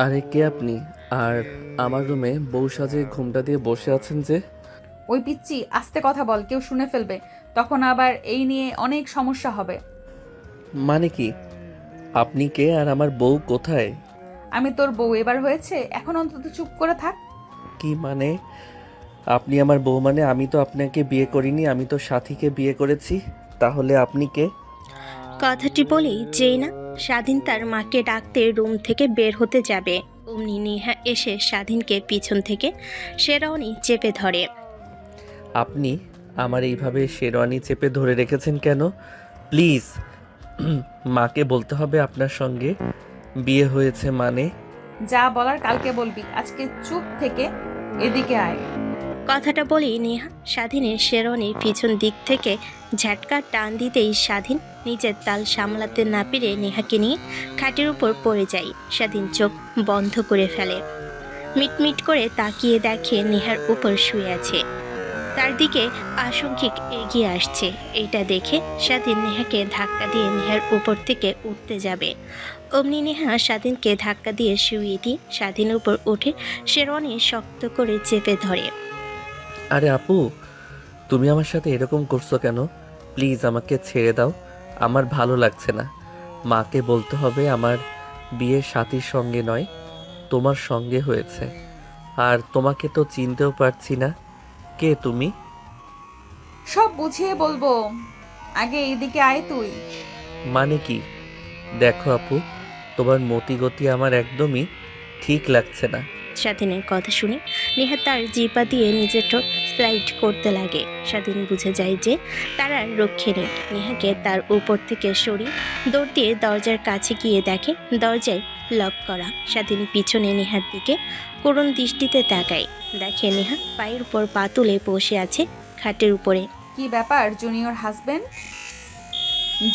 আরে কে আপনি? আর আমার রুমে বউ সাজে ঘুমটা দিয়ে বসে আছেন যে? ওই পিচ্চি, আস্তে কথা বল, কেউ শুনে ফেলবে। তখন আবার এই নিয়ে অনেক সমস্যা হবে। মানে কি? আপনি কে আর আমার বউ কোথায়? আমি তোর বউ এবার হয়েছে, এখন অন্তত চুপ করে থাক। কি মানে? আপনি আমার বউ মানে? আমি তো আপনাকে বিয়ে করিনি, আমি তো সাথীকে বিয়ে করেছি। তাহলে আপনি কে? কথাটি বলেই যেই না স্বাধীন তার মাকে ডাকতে রুম থেকে বের হতে যাবে, অমনি নেহা এসে স্বাধীনকে পিছন থেকে শেরাওনি চেপে ধরে। আপনি আমার এইভাবে শেরওয়ানি চেপে ধরে রেখেছেন কেন? প্লিজ, মাকে বলতে হবে আপনার সঙ্গে বিয়ে হয়েছে মানে। যা বলার কালকে বলবি, আজকে চুপ থেকে এদিকে আয়। কথাটা বলেই নেহা স্বাধীনের শেরওয়ানির পিছন দিক থেকে ঝাটকা টান দিতেই স্বাধীন নিজের তাল সামলাতে না পেরে নেহাকে নিয়ে খাটের উপর পড়ে যায়। স্বাধীন চোখ বন্ধ করে ফেলে, মিটমিট করে তাকিয়ে দেখে নেহার উপর শুয়ে আছে, তার দিকে আশঙ্কিক এগিয়ে আসছে। এটা দেখে স্বাধীন নেহাকে ধাক্কা দিয়ে নেহার উপর থেকে উঠতে যাবে, অমনি নেহা স্বাধীনকে ধাক্কা দিয়ে শুইয়ে দিয়ে স্বাধীন উপর উঠে শেরওয়ানি শক্ত করে চেপে ধরে। আরে আপু, তুমি আমার সাথে এরকম করছো কেন? প্লিজ আমাকে ছেড়ে দাও, আমার ভালো লাগছে না। মাকে বলতে হবে আমার বিয়ে সাথীর সঙ্গে নয়, তোমার সঙ্গে হয়েছে। আর তোমাকে তো চিনতেও পারছি না, কে তুমি? সব বুঝিয়ে বলবো, আগে এইদিকে আয় তুই। মানে কি? দেখো আপু, তোমার মতিগতি আমার একদমই ঠিক লাগছে না। স্বাধীনের কথা শুনে নেহা তার জিপা দিয়ে নিজের ঠোঁট স্লাইড করতে লাগে। স্বাধীন বুঝে যায় যে তার আর রক্ষে নেই। নেহাকে তার উপর থেকে সরিয়ে দৌড় দিয়ে দরজার কাছে গিয়ে দেখে দরজায় লক করা। স্বাধীন পিছনে নেহার দিকে করুণ দৃষ্টিতে তাকায়, দেখে নেহা পায়ের উপর পা তুলে বসে আছে খাটের উপরে। কি ব্যাপার জুনিয়র হাজবেন্ড,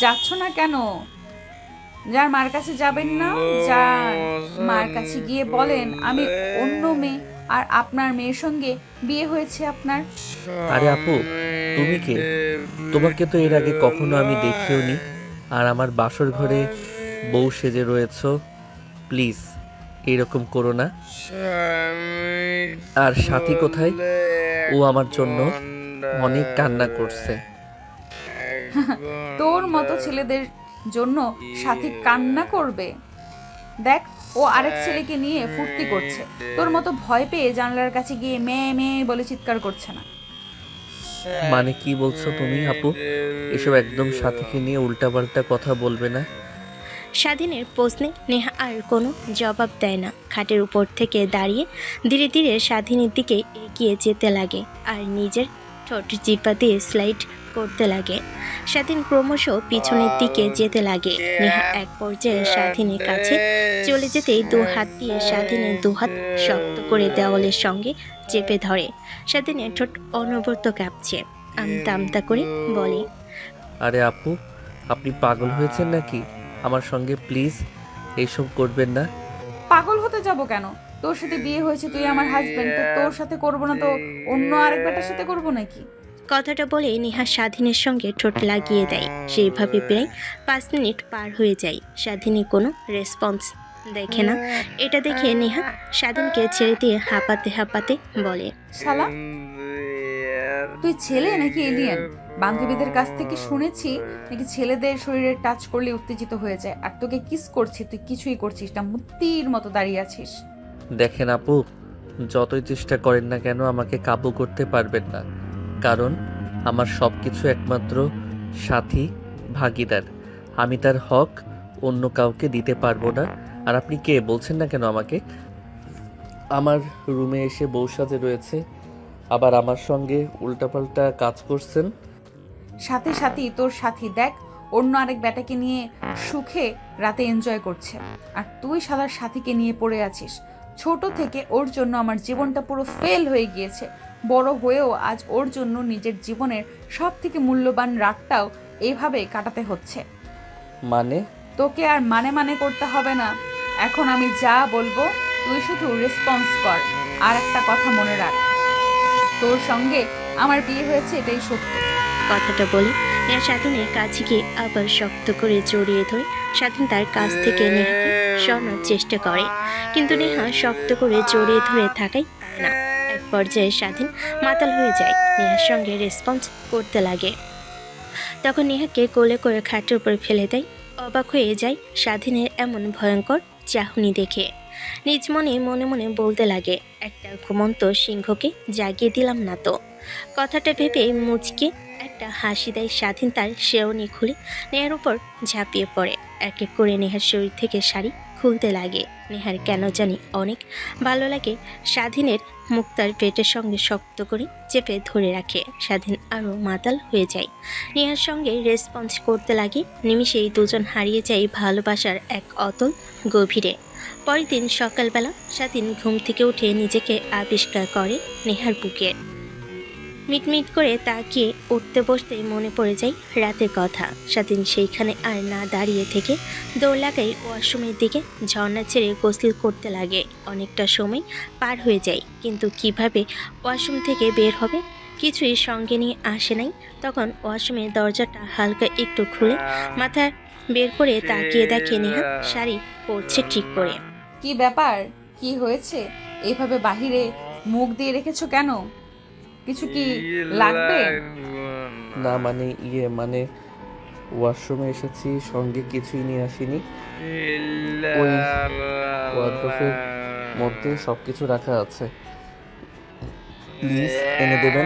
যাচ্ছ না কেন? যার মার কাছে যাবেন না? যান, মার কাছে গিয়ে বলেন আমি অন্য মেয়ে, আর আপনার মেয়ের সঙ্গে বিয়ে হয়েছে আপনার। আরে আপু, তুমি কে? তোমাকে তো এর আগে কখনো আমি দেখিও নি। আর আমার বাসর ঘরে বউ সেজে রয়েছো। প্লিজ এরকম করো না। আর সাথী কোথায়? ও আমার জন্য অনেক কান্না করছে। তোর মতো ছেলেদের জন্য সাথী কান্না করবে? দেখ, ও আরেক ছেলেকে নিয়ে ফুর্তি করছে, তোর মতো ভয় পেয়ে জানলার কাছে গিয়ে মেয়ে মেয়ে বলে চিৎকার করছে না। মানে কি বলছো তুমি আপু? এসব একদম সাথীকে নিয়ে উল্টাপাল্টা কথা বলবে না। স্বাধীনের প্রশ্নে নেহা আর কোনো জবাব দেয় না। খাটের উপর থেকে দাঁড়িয়ে ধীরে ধীরে স্বাধীনের দিকে এগিয়ে যেতে লাগে আর নিজের ঠোঁট জিপা দিয়ে স্লাইড করতে লাগে। স্বাধীন ক্রমশ পিছনের দিকে যেতে লাগে। নেহা এক পর্যায়ে স্বাধীনের কাছে চলে যেতেই দু হাত দিয়ে স্বাধীনের দুহাত শক্ত করে দেওয়ালের সঙ্গে চেপে ধরে। স্বাধীনের ঠোঁট অনবরত কাঁপছে, আমতা আমতা করে বলে, আরে আপু, আপনি পাগল হয়েছেন নাকি? আমার সঙ্গে প্লিজ এইসব করবেন না। পাগল হতে যাব কেন? তোর সাথে বিয়ে হয়েছে, তুই আমার হাজবেন্ড, তো তোর সাথে করবো না তো অন্য আরেক বেটার সাথে করবো নাকি? কথাটা বলে নেহা স্বাধীনের সঙ্গে ঠোঁট লাগিয়ে দেয়। সেইভাবে প্রায় 5 মিনিট পার হয়ে যায়, স্বাধীনী কোনো রেসপন্স দেখে না। এটা দেখে নেহা স্বাধীনকে ছেড়ে দিয়ে হাঁপাতে হাঁপাতে বলে, শালা, তুই ছেলে নাকি এলিয়েন? বান্ধবীদের কাছ থেকে শুনেছি নাকি ছেলেদের শরীরে টাচ করলে উত্তেজিত হয়ে যায়, আর তোকে কিস করছি, তুই কিছুই করছিস না, মূর্তির মতো দাঁড়িয়ে আছিস। দেখেন আপু, যতই চেষ্টা করেন না কেন আমাকে কাবু করতে পারবেন না। কারণ আমার সব কিছু একমাত্র সাথী, ভাগিদার। আমি তার হক অন্য কাউকে দিতে পারবো না। আর আপনি কে বলছেন না কেন আমাকে? আমার রুমে এসে বউ সাজে রয়েছে, আবার আমার সঙ্গে উল্টাপাল্টা কাজ করছেন। সাথে সাথী তোর সাথী দেখ, অন্য আরেক বেটাকে নিয়ে সুখে রাতে এনজয় করছে, আর তুই সাদার সাথীকে নিয়ে পড়ে আছিস। ছোট থেকে ওর জন্য আমার জীবনটা পুরো ফেল হয়ে গিয়েছে, বড় হয়েও আজ ওর জন্য নিজের জীবনের সব থেকে মূল্যবান রাতটাও এইভাবে কাটাতে হচ্ছে। মানে? তোকে আর মানে মানে করতে হবে না, এখন আমি যা বলবো তুই শুধু রেসপন্স কর। আর একটা কথা মনে রাখ, তোর সঙ্গে আমার বিয়ে হয়েছে, এটাই সত্য। কথাটা বলে নেহা স্বাধীনের কাছে গিয়ে আবার শক্ত করে জড়িয়ে ধরে স্বাধীন তার কাছ থেকে নেহাকে সরানোর চেষ্টা করে, কিন্তু নেহা শক্ত করে জড়িয়ে ধরে থাকাই না। এক পর্যায়ে স্বাধীন মাতাল হয়ে যায়, নেহার সঙ্গে রেসপন্স করতে লাগে। তখন নেহাকে কোলে করে খাটের উপর ফেলে দেয়। অবাক হয়ে যায় স্বাধীনের এমন ভয়ঙ্কর চাহনি দেখে। নিজ মনে মনে মনে বলতে লাগে, একটা ঘুমন্ত সিংহকে জাগিয়ে দিলাম না তো। কথাটা ভেবে মুচকে একটা হাসি দেয় স্বাধীন। তার শেরওয়ানি খুলে নেহার উপর ঝাঁপিয়ে পড়ে। এক এক করে নেহার শরীর থেকে শাড়ি খুলতে লাগে। নেহার কেন জানি অনেক ভালো লাগে। স্বাধীনের মুখ তার পেটের সঙ্গে শক্ত করে চেপে ধরে রাখে। স্বাধীন আরও মাতাল হয়ে যায়, নেহার সঙ্গে রেসপন্স করতে লাগে। নিমিষেই দুজন হারিয়ে যায় ভালোবাসার এক অতল গভীরে। পরের দিন সকালবেলা স্বাধীন ঘুম থেকে উঠে নিজেকে আবিষ্কার করে নেহার বুকে। মিটমিট করে তাকিয়ে উঠতে বসতেই মনে পড়ে যায় রাতের কথা। স্বাধীন সেইখানে আর না দাঁড়িয়ে থেকে দৌড় লাগাই ওয়াশরুমের দিকে। ঝর্ণা ছেড়ে গোসল করতে লাগে। অনেকটা সময় পার হয়ে যায়, কিন্তু কিভাবে ওয়াশরুম থেকে বের হবে কিছুই সঙ্গে নিয়ে আসে নাই। তখন ওয়াশরুমের দরজাটা হালকা একটু খুলে মাথা বের করে তাকিয়ে দেখে নেহা শাড়ি পরছে ঠিক করে। কি ব্যাপার, কি হয়েছে? এভাবে বাহিরে মুখ দিয়ে রেখেছো কেন? কিছু কি লাগবে? না মানে ওয়াশরুমে এসেছি, সঙ্গে কিছুই নিয়ে আসিনি। ওই ওয়ার্ডরোবের মধ্যে সব কিছু রাখা আছে, প্লিজ এনে দেবেন।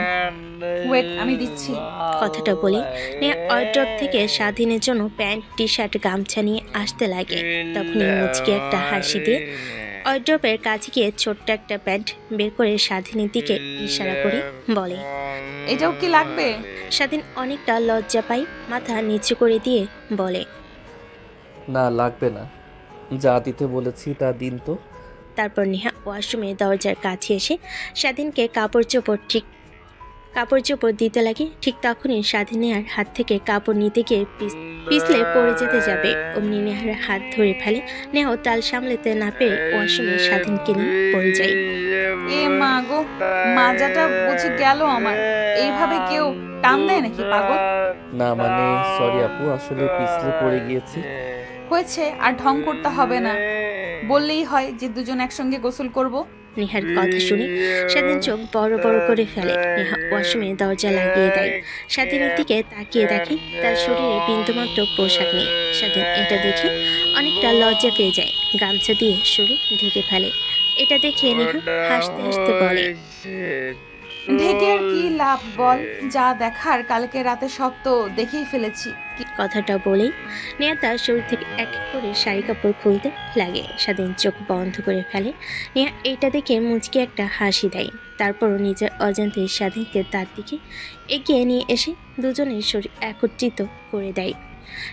ওয়েট, আমি দিচ্ছি। কথাটা বলে নেহা ওয়ার্ড্রপ থেকে স্বাধীনের জন্য প্যান্ট, টি শার্ট, গামছা নিয়ে আসতে লাগে। তখনই মুচকি একটা হাসি দিয়ে ওয়ার্ড্রপের কাছে গিয়ে ছোট্ট একটা প্যান্ট বের করে স্বাধীনের দিকে ইশারা করে বলে, এটাও কি লাগবে? স্বাধীন অনেকটা লজ্জা পায়, মাথা নিচু করে দিয়ে বলে, না লাগবে না, যা দিতে বলেছি তা দিন তো। তারপর নেহা ওয়াশরুমের দরজার কাছে এসে স্বাধীনকে কাপড় চোপড় দিতে লাগে। ঠিক তখনই স্বাধীন নেহার হাত থেকে কাপড় নিতে গিয়ে পিছলে পড়ে যেতে যাবে। অমনি নেহার হাত ধরে ফেলে। নেহাও তাল সামলাতে না পেরে ওয়াশরুমে স্বাধীনকে নিয়ে পড়ে যায়। এ মা গো, মাজাটা বুঝি গেল আমার। এইভাবে কেউ টান দেয় নাকি পাগল? না সরি আপু, আসলে পিছলে পড়ে গিয়েছি। হয়েছে, আর ঢং করতে হবে না। বললেই হয় যে দুজন একসঙ্গে গোসল করব। নেহার কথা শুনে স্বাধীন চোখ বড় বড় করে ফেলে। নেহা ওয়াশরুমে দরজা লাগিয়ে দেয়। স্বাধীনের দিকে তাকিয়ে দেখে তার শরীরে বিন্দুমাত্র পোশাক নেই। স্বাধীন এটা দেখে অনেকটা লজ্জা পেয়ে যায়, গামছা দিয়ে শরীর ঢেকে ফেলে। এটা দেখে নেহা হাসতে হাসতে বলে, ঢেকে আর কি লাভ বল, যা দেখার কালকে রাতে সব তো দেখেই ফেলেছি। কথাটা বলেই নেহা তার শরীর থেকে এক এক করে শাড়ি কাপড় খুলতে লাগে। স্বাধীন চোখ বন্ধ করে ফেলে। নেহা এটা দেখে মুচকি একটা হাসি দেয়। তারপরও নিজের অজান্তে স্বাধীনকে তার দিকে এগিয়ে নিয়ে এসে দুজনের শরীর একত্রিত করে দেয়।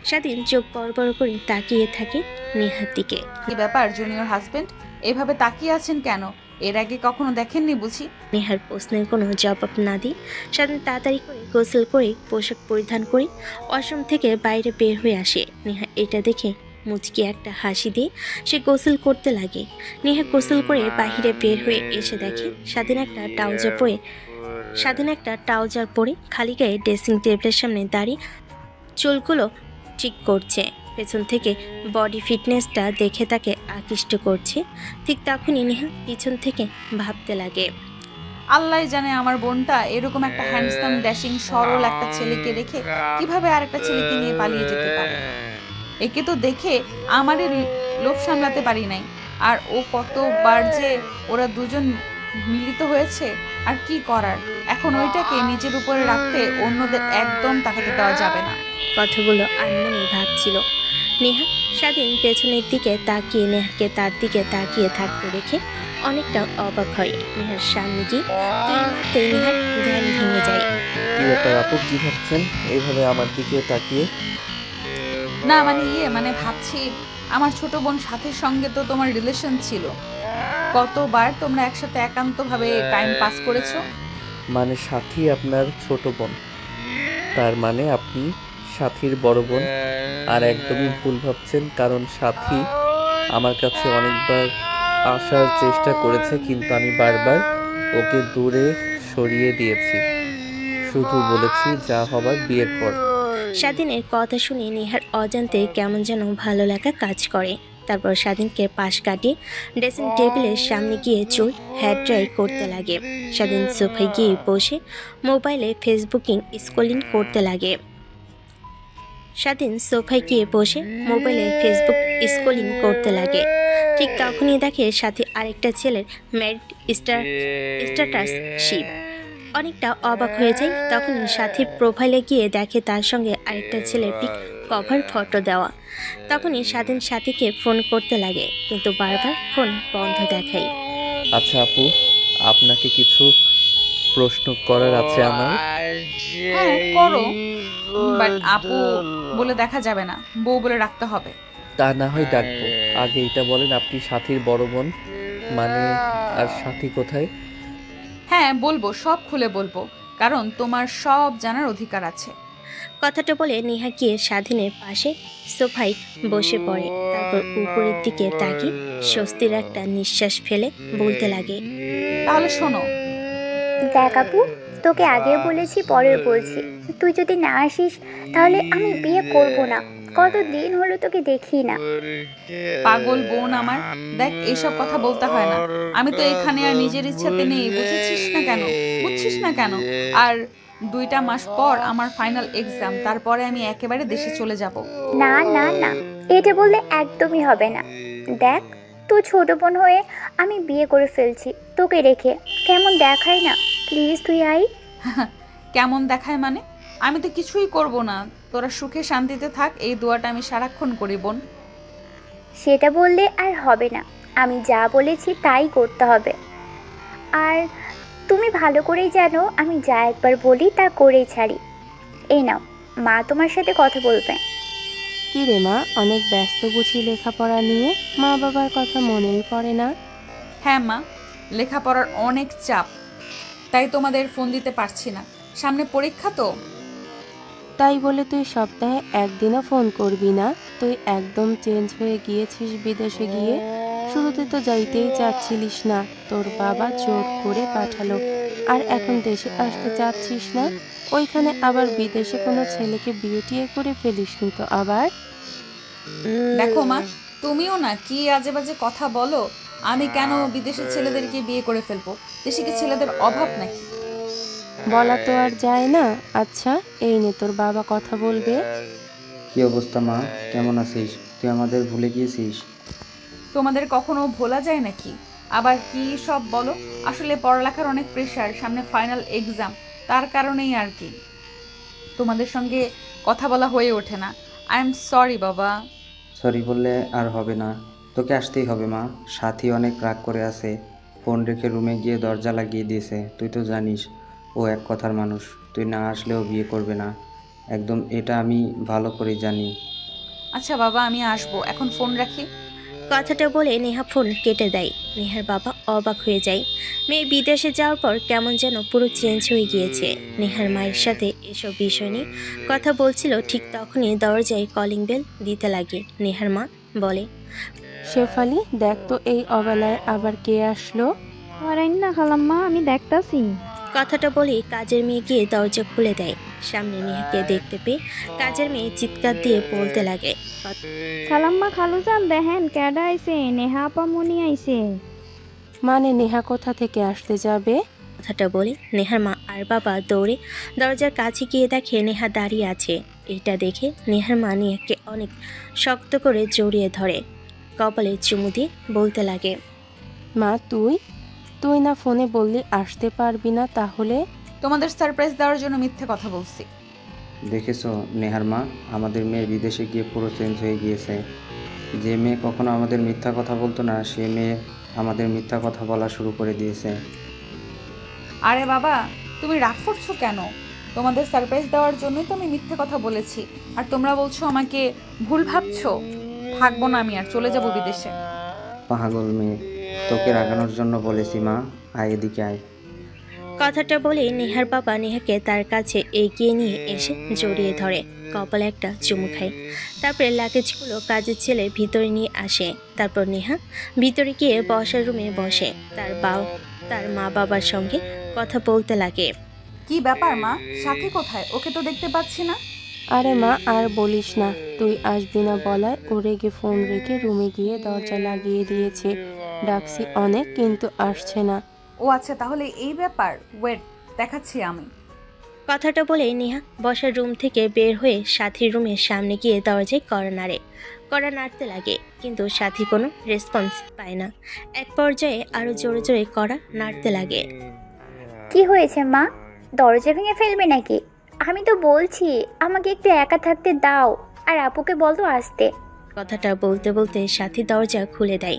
স্বাধীন চোখ বড় বড় করে তাকিয়ে থাকে নেহার দিকে। কি ব্যাপার জুনিয়র হাজবেন্ড, এভাবে তাকিয়ে আছেন কেন? এর আগে কখনো দেখেননি বুঝি? নেহার প্রশ্নের কোনো জবাব না দিয়ে স্বাধীন তাড়াতাড়ি করে গোসল করে পোশাক পরিধান করে ওয়াশরুম থেকে বাইরে বের হয়ে আসে। নেহা এটা দেখে মুচকি একটা হাসি দিয়ে সে গোসল করতে লাগে। নেহা গোসল করে বাইরে বের হয়ে এসে দেখে স্বাধীন একটা ট্রাউজার পরে খালি গায়ে ড্রেসিং টেবিলের সামনে দাঁড়িয়ে চুলগুলো ঠিক করছে। পেছন থেকে বডি ফিটনেসটা দেখে তাকে আকৃষ্ট করছে। ঠিক তখনই নেহা পিছন থেকে ভাবতে লাগে, আল্লাহ জানে আমার বোনটা এরকম একটা হ্যান্ডসাম ড্যাশিং সরল একটা ছেলেকে রেখে কিভাবে আরেকটা ছেলেকে নিয়ে পালিয়ে যেতে পারে। একে তো দেখে আমারই লোভ সামলাতে পারি নাই। আর ও কতবার যে ওরা দুজন মিলিত হয়েছে, আর কি করার। এখন ওইটাকে নিজের উপরে রাখতে অন্যদের একদম তাকাতে দেওয়া যাবে না। কথাগুলো আনমনে ভাবছিল। নেহা স্বাধীন পেছনের দিকে তাকিয়ে নেহাকে তার দিকে তাকিয়ে থাকতে দেখে অনেকটা অবাক হয়। নেহার সামনে গিয়ে নেহার ধ্যান ভেঙে যায়। কি ব্যাপার আপু, কি ভাবছেন এইভাবে আমার দিকে তাকিয়ে? না ভাবছি আমার ছোট বোন সাথীর সঙ্গে তো তোমার রিলেশন ছিল। কতবার তোমরা একসাথে একান্তভাবে টাইম পাস করেছো? সাথী আপনার ছোট বোন, তার মানে আপনি সাথীর বড় বোন। আর একদমই ভুল ভাবছেন, কারণ সাথী আমার কাছে অনেকবার আসার চেষ্টা করেছে, কিন্তু আমি বারবার ওকে দূরে সরিয়ে দিয়েছি। শুধু বলেছি যা হবার বিয়ের পর। স্বাধীনের কথা শুনে নেহার অজান্তে কেমন যেন ভালো লাগা কাজ করে। তারপর স্বাধীনকে পাশ কাটিয়ে ড্রেসিং টেবিলের সামনে গিয়ে চুল হেয়ার ড্রাই করতে লাগে। স্বাধীন সোফায় গিয়ে বসে মোবাইলে ফেসবুকিং স্ক্রলিং করতে লাগে। ঠিক তখনই দেখে সাথে আরেকটা ছেলের ম্যারিড স্ট্যাটাস শিপ। অনেকটা অবাক হয়ে যায়। তখনই সাথীর প্রোফাইলে গিয়ে দেখে তার সঙ্গে আরেকটা ছেলের পিক কভার ফটো দেওয়া। তখনই স্বাধীন সাথীকে ফোন করতে লাগে, কিন্তু বারবার ফোন বন্ধ দেখায়। আচ্ছা আপু, আপনাকে কিছু প্রশ্ন করার আছে আমার। হ্যাঁ করো, বাট আপু বলে দেখা যাবে না, বউ বলে রাখতে হবে। তা না হয় ডাকবো, আগে এটা বলেন আপনি সাথীর বড় বোন মানে, আর সাথী কোথায়? হ্যাঁ বলবো, সব খুলে বলবো, কারণ তোমার সব জানার অধিকার আছে। কথাটা বলে নেহা গিয়ে স্বাধীনের পাশে সোফায় বসে পড়ে। তারপর উপরের দিকে তাকিয়ে স্বস্তির একটা নিঃশ্বাস ফেলে বলতে লাগে, তাহলে শোনো। দেখ আপু, তোকে আগে বলেছি, পরে বলছি, তুই যদি না আসিস তাহলে আমি বিয়ে করব না। কতদিন হলো তোকে দেখি না। পাগল বোন আমার, দেখ এইসব কথা বলতে হয় না। আমি তো এখানে আর নিজের ইচ্ছাতে নেই, বুঝছিস না কেন? আর 2টা মাস পর আমার ফাইনাল এক্সাম, তারপরে আমি একেবারে দেশে চলে যাব। না না না, এটা বললে একদমই হবে না। দেখ, তুই ছোট বোন হয়ে আমি বিয়ে করে ফেলছি তোকে রেখে। কেমন দেখায় না? প্লিজ তুই আই। কেমন দেখায় মানে? আমি তো কিছুই করব না, তোরা সুখে শান্তিতে থাক, এই দোয়াটা আমি সারাক্ষণ করি বোন। সেটা বললে আর হবে না, আমি যা বলেছি তাই করতে হবে। আর তুমি ভালো করেই জানো আমি যা একবার বলি তা করেই ছাড়ি। এই নাও, মা তোমার সাথে কথা বলবে। কি রে মা, অনেক ব্যস্ত বুঝি লেখাপড়া নিয়ে? মা বাবার কথা মনেই পড়ে না? হ্যাঁ মা, লেখাপড়ার অনেক চাপ, তাই তোমাদের ফোন দিতে পারছি না, সামনে পরীক্ষা তো। তাই বলে তুই সপ্তাহে একদিনও ফোন করবি না? তুই একদম চেঞ্জ হয়ে গিয়েছিস বিদেশে গিয়ে। শুরুতে তো যাইতেই চাচ্ছিলিস না, তোর বাবা জোর করে পাঠালো। আর এখন দেশে আসতে চাচ্ছিস না? ওইখানে আবার বিদেশে কোনো ছেলেকে বিয়ে টিয়ে করে ফেলিসনি তো আবার? দেখো মা, তুমিও না কি আজে বাজে কথা বলো। আমি কেন বিদেশের ছেলেদেরকে বিয়ে করে ফেলবো? দেশে কি ছেলেদের অভাব নাকি? বলা তো আর যায় না। আচ্ছা, এই নে তোর বাবা কথা বলবে। কি অবস্থা মা, কেমন আছিস? তুই আমাদের ভুলে গিয়েছিস? তোমাদের কখনো ভোলা যায় নাকি? আবার কি সব বলো। আসলে পড়ালেখার অনেক প্রেশার, সামনে ফাইনাল এক্সাম, তার কারণেই আর কি তোমাদের সঙ্গে কথা বলা হয়ে ওঠে না। আই এম সরি বাবা। সরি বললে আর হবে না, তোকে আসতেই হবে মা। সাথী অনেক রাগ করে আছে, ফোন রেখে রুমে গিয়ে দরজা লাগিয়ে দিয়েছে। তুই তো জানিস ও এক কথার মানুষ, তুই না আসলেও বিয়ে করবে না, একদম, এটা আমি ভালো করেই জানি। আচ্ছা বাবা, আমি আসবো, এখন ফোন রাখি। কথাটা বলে নেহা ফোন কেটে দেয়। নেহার বাবা অবাক হয়ে যায়। মেয়ে বিদেশে যাওয়ার পর কেমন যেন পুরো চেঞ্জ হয়ে গিয়েছে। নেহার মায়ের সাথে এসব বিষয় নিয়ে কথা বলছিল, ঠিক তখনই দরজায় কলিং বেল দিতে লাগে। নেহার মা বলে, শেফালি, দেখ তো এই অবেলায় আবার কে আসলো। করেন না খালাম্মা, আমি দেখতাছি। কথাটা বলে কাজের মেয়ে গিয়ে দরজা খুলে দেয়। সামনে নেহাকে দেখতে পেয়ে কাজের মেয়ে চিৎকার দিয়ে বলতে লাগে, খালাম্মা, খালুজান দেখেন কেডা আইছে, নেহা আপা মনি আইছে। মানে নেহা কোথা থেকে আসতে যাবে? কথাটা বলে নেহার মা আর বাবা দৌড়ে দরজার কাছে গিয়ে দেখে নেহা দাঁড়িয়ে আছে। এটা দেখে নেহার মা নেহাকে অনেক শক্ত করে জড়িয়ে ধরে, কপালে চুমু দিয়ে বলতে লাগে, মা তুই তুই না ফোনে বললি আসতে পারবি না, তাহলে? তোমাদের সারপ্রাইজ দেওয়ার জন্য মিথ্যে কথা বলছি। দেখেছো নেহার মা, আমাদের মেয়ে বিদেশে গিয়ে পুরো চেঞ্জ হয়ে গিয়েছে। যে মেয়ে কখনো আমাদের মিথ্যা কথা বলতো না, সে মেয়ে আমাদের মিথ্যা কথা বলা শুরু করে দিয়েছে। আরে বাবা, তুমি রাগ করছো কেন? তোমাদের সারপ্রাইজ দেওয়ার জন্যই তো আমি মিথ্যে কথা বলেছি, আর তোমরা বলছো আমাকে ভুল ভাবছো। থাকবো না আমি, আর চলে যাব বিদেশে। পাগল মেয়ে, তোকে রাগানোর জন্য বলেছি মা, আয় এদিকে আয়। কথাটা বলে নেহার বাবা নেহাকে তার কাছে এগিয়ে নিয়ে এসে জড়িয়ে ধরে, কপালে একটা চুমু খায়। তারপরে লাগেজগুলো কাজের ছেলের ভিতরে নিয়ে আসে। তারপর নেহা ভিতরে গিয়ে বসার রুমে বসে তার মা বাবার সঙ্গে কথা বলতে লাগে। কি ব্যাপার মা, সাথী কোথায়? ওকে তো দেখতে পাচ্ছি না। আরে মা আর বলিস না, তুই আসবি না বলায় ও রেগে ফোন রেখে রুমে গিয়ে দরজা লাগিয়ে দিয়েছে। ডাকছি অনেক কিন্তু আসছে না। ও আচ্ছা, তাহলে এই ব্যাপার। ওয়েট, দেখাচ্ছি আমি। কথাটা বলে নেহা বসার রুম থেকে বের হয়ে সাথীর রুমের সামনে গিয়ে দরজায় কড়া নাড়তে লাগে, কিন্তু সাথী কোনো রেসপন্স পায় না। এক পর্যায়ে আরো জোরে জোরে কড়া নাড়তে লাগে। কি হয়েছে মা? দরজা ভেঙে ফেলবে নাকি? আমি তো বলছি আমাকে একটু একা থাকতে দাও, আর আপুকে বলো আসতে। কথাটা বলতে বলতে সাথী দরজা খুলে দেয়।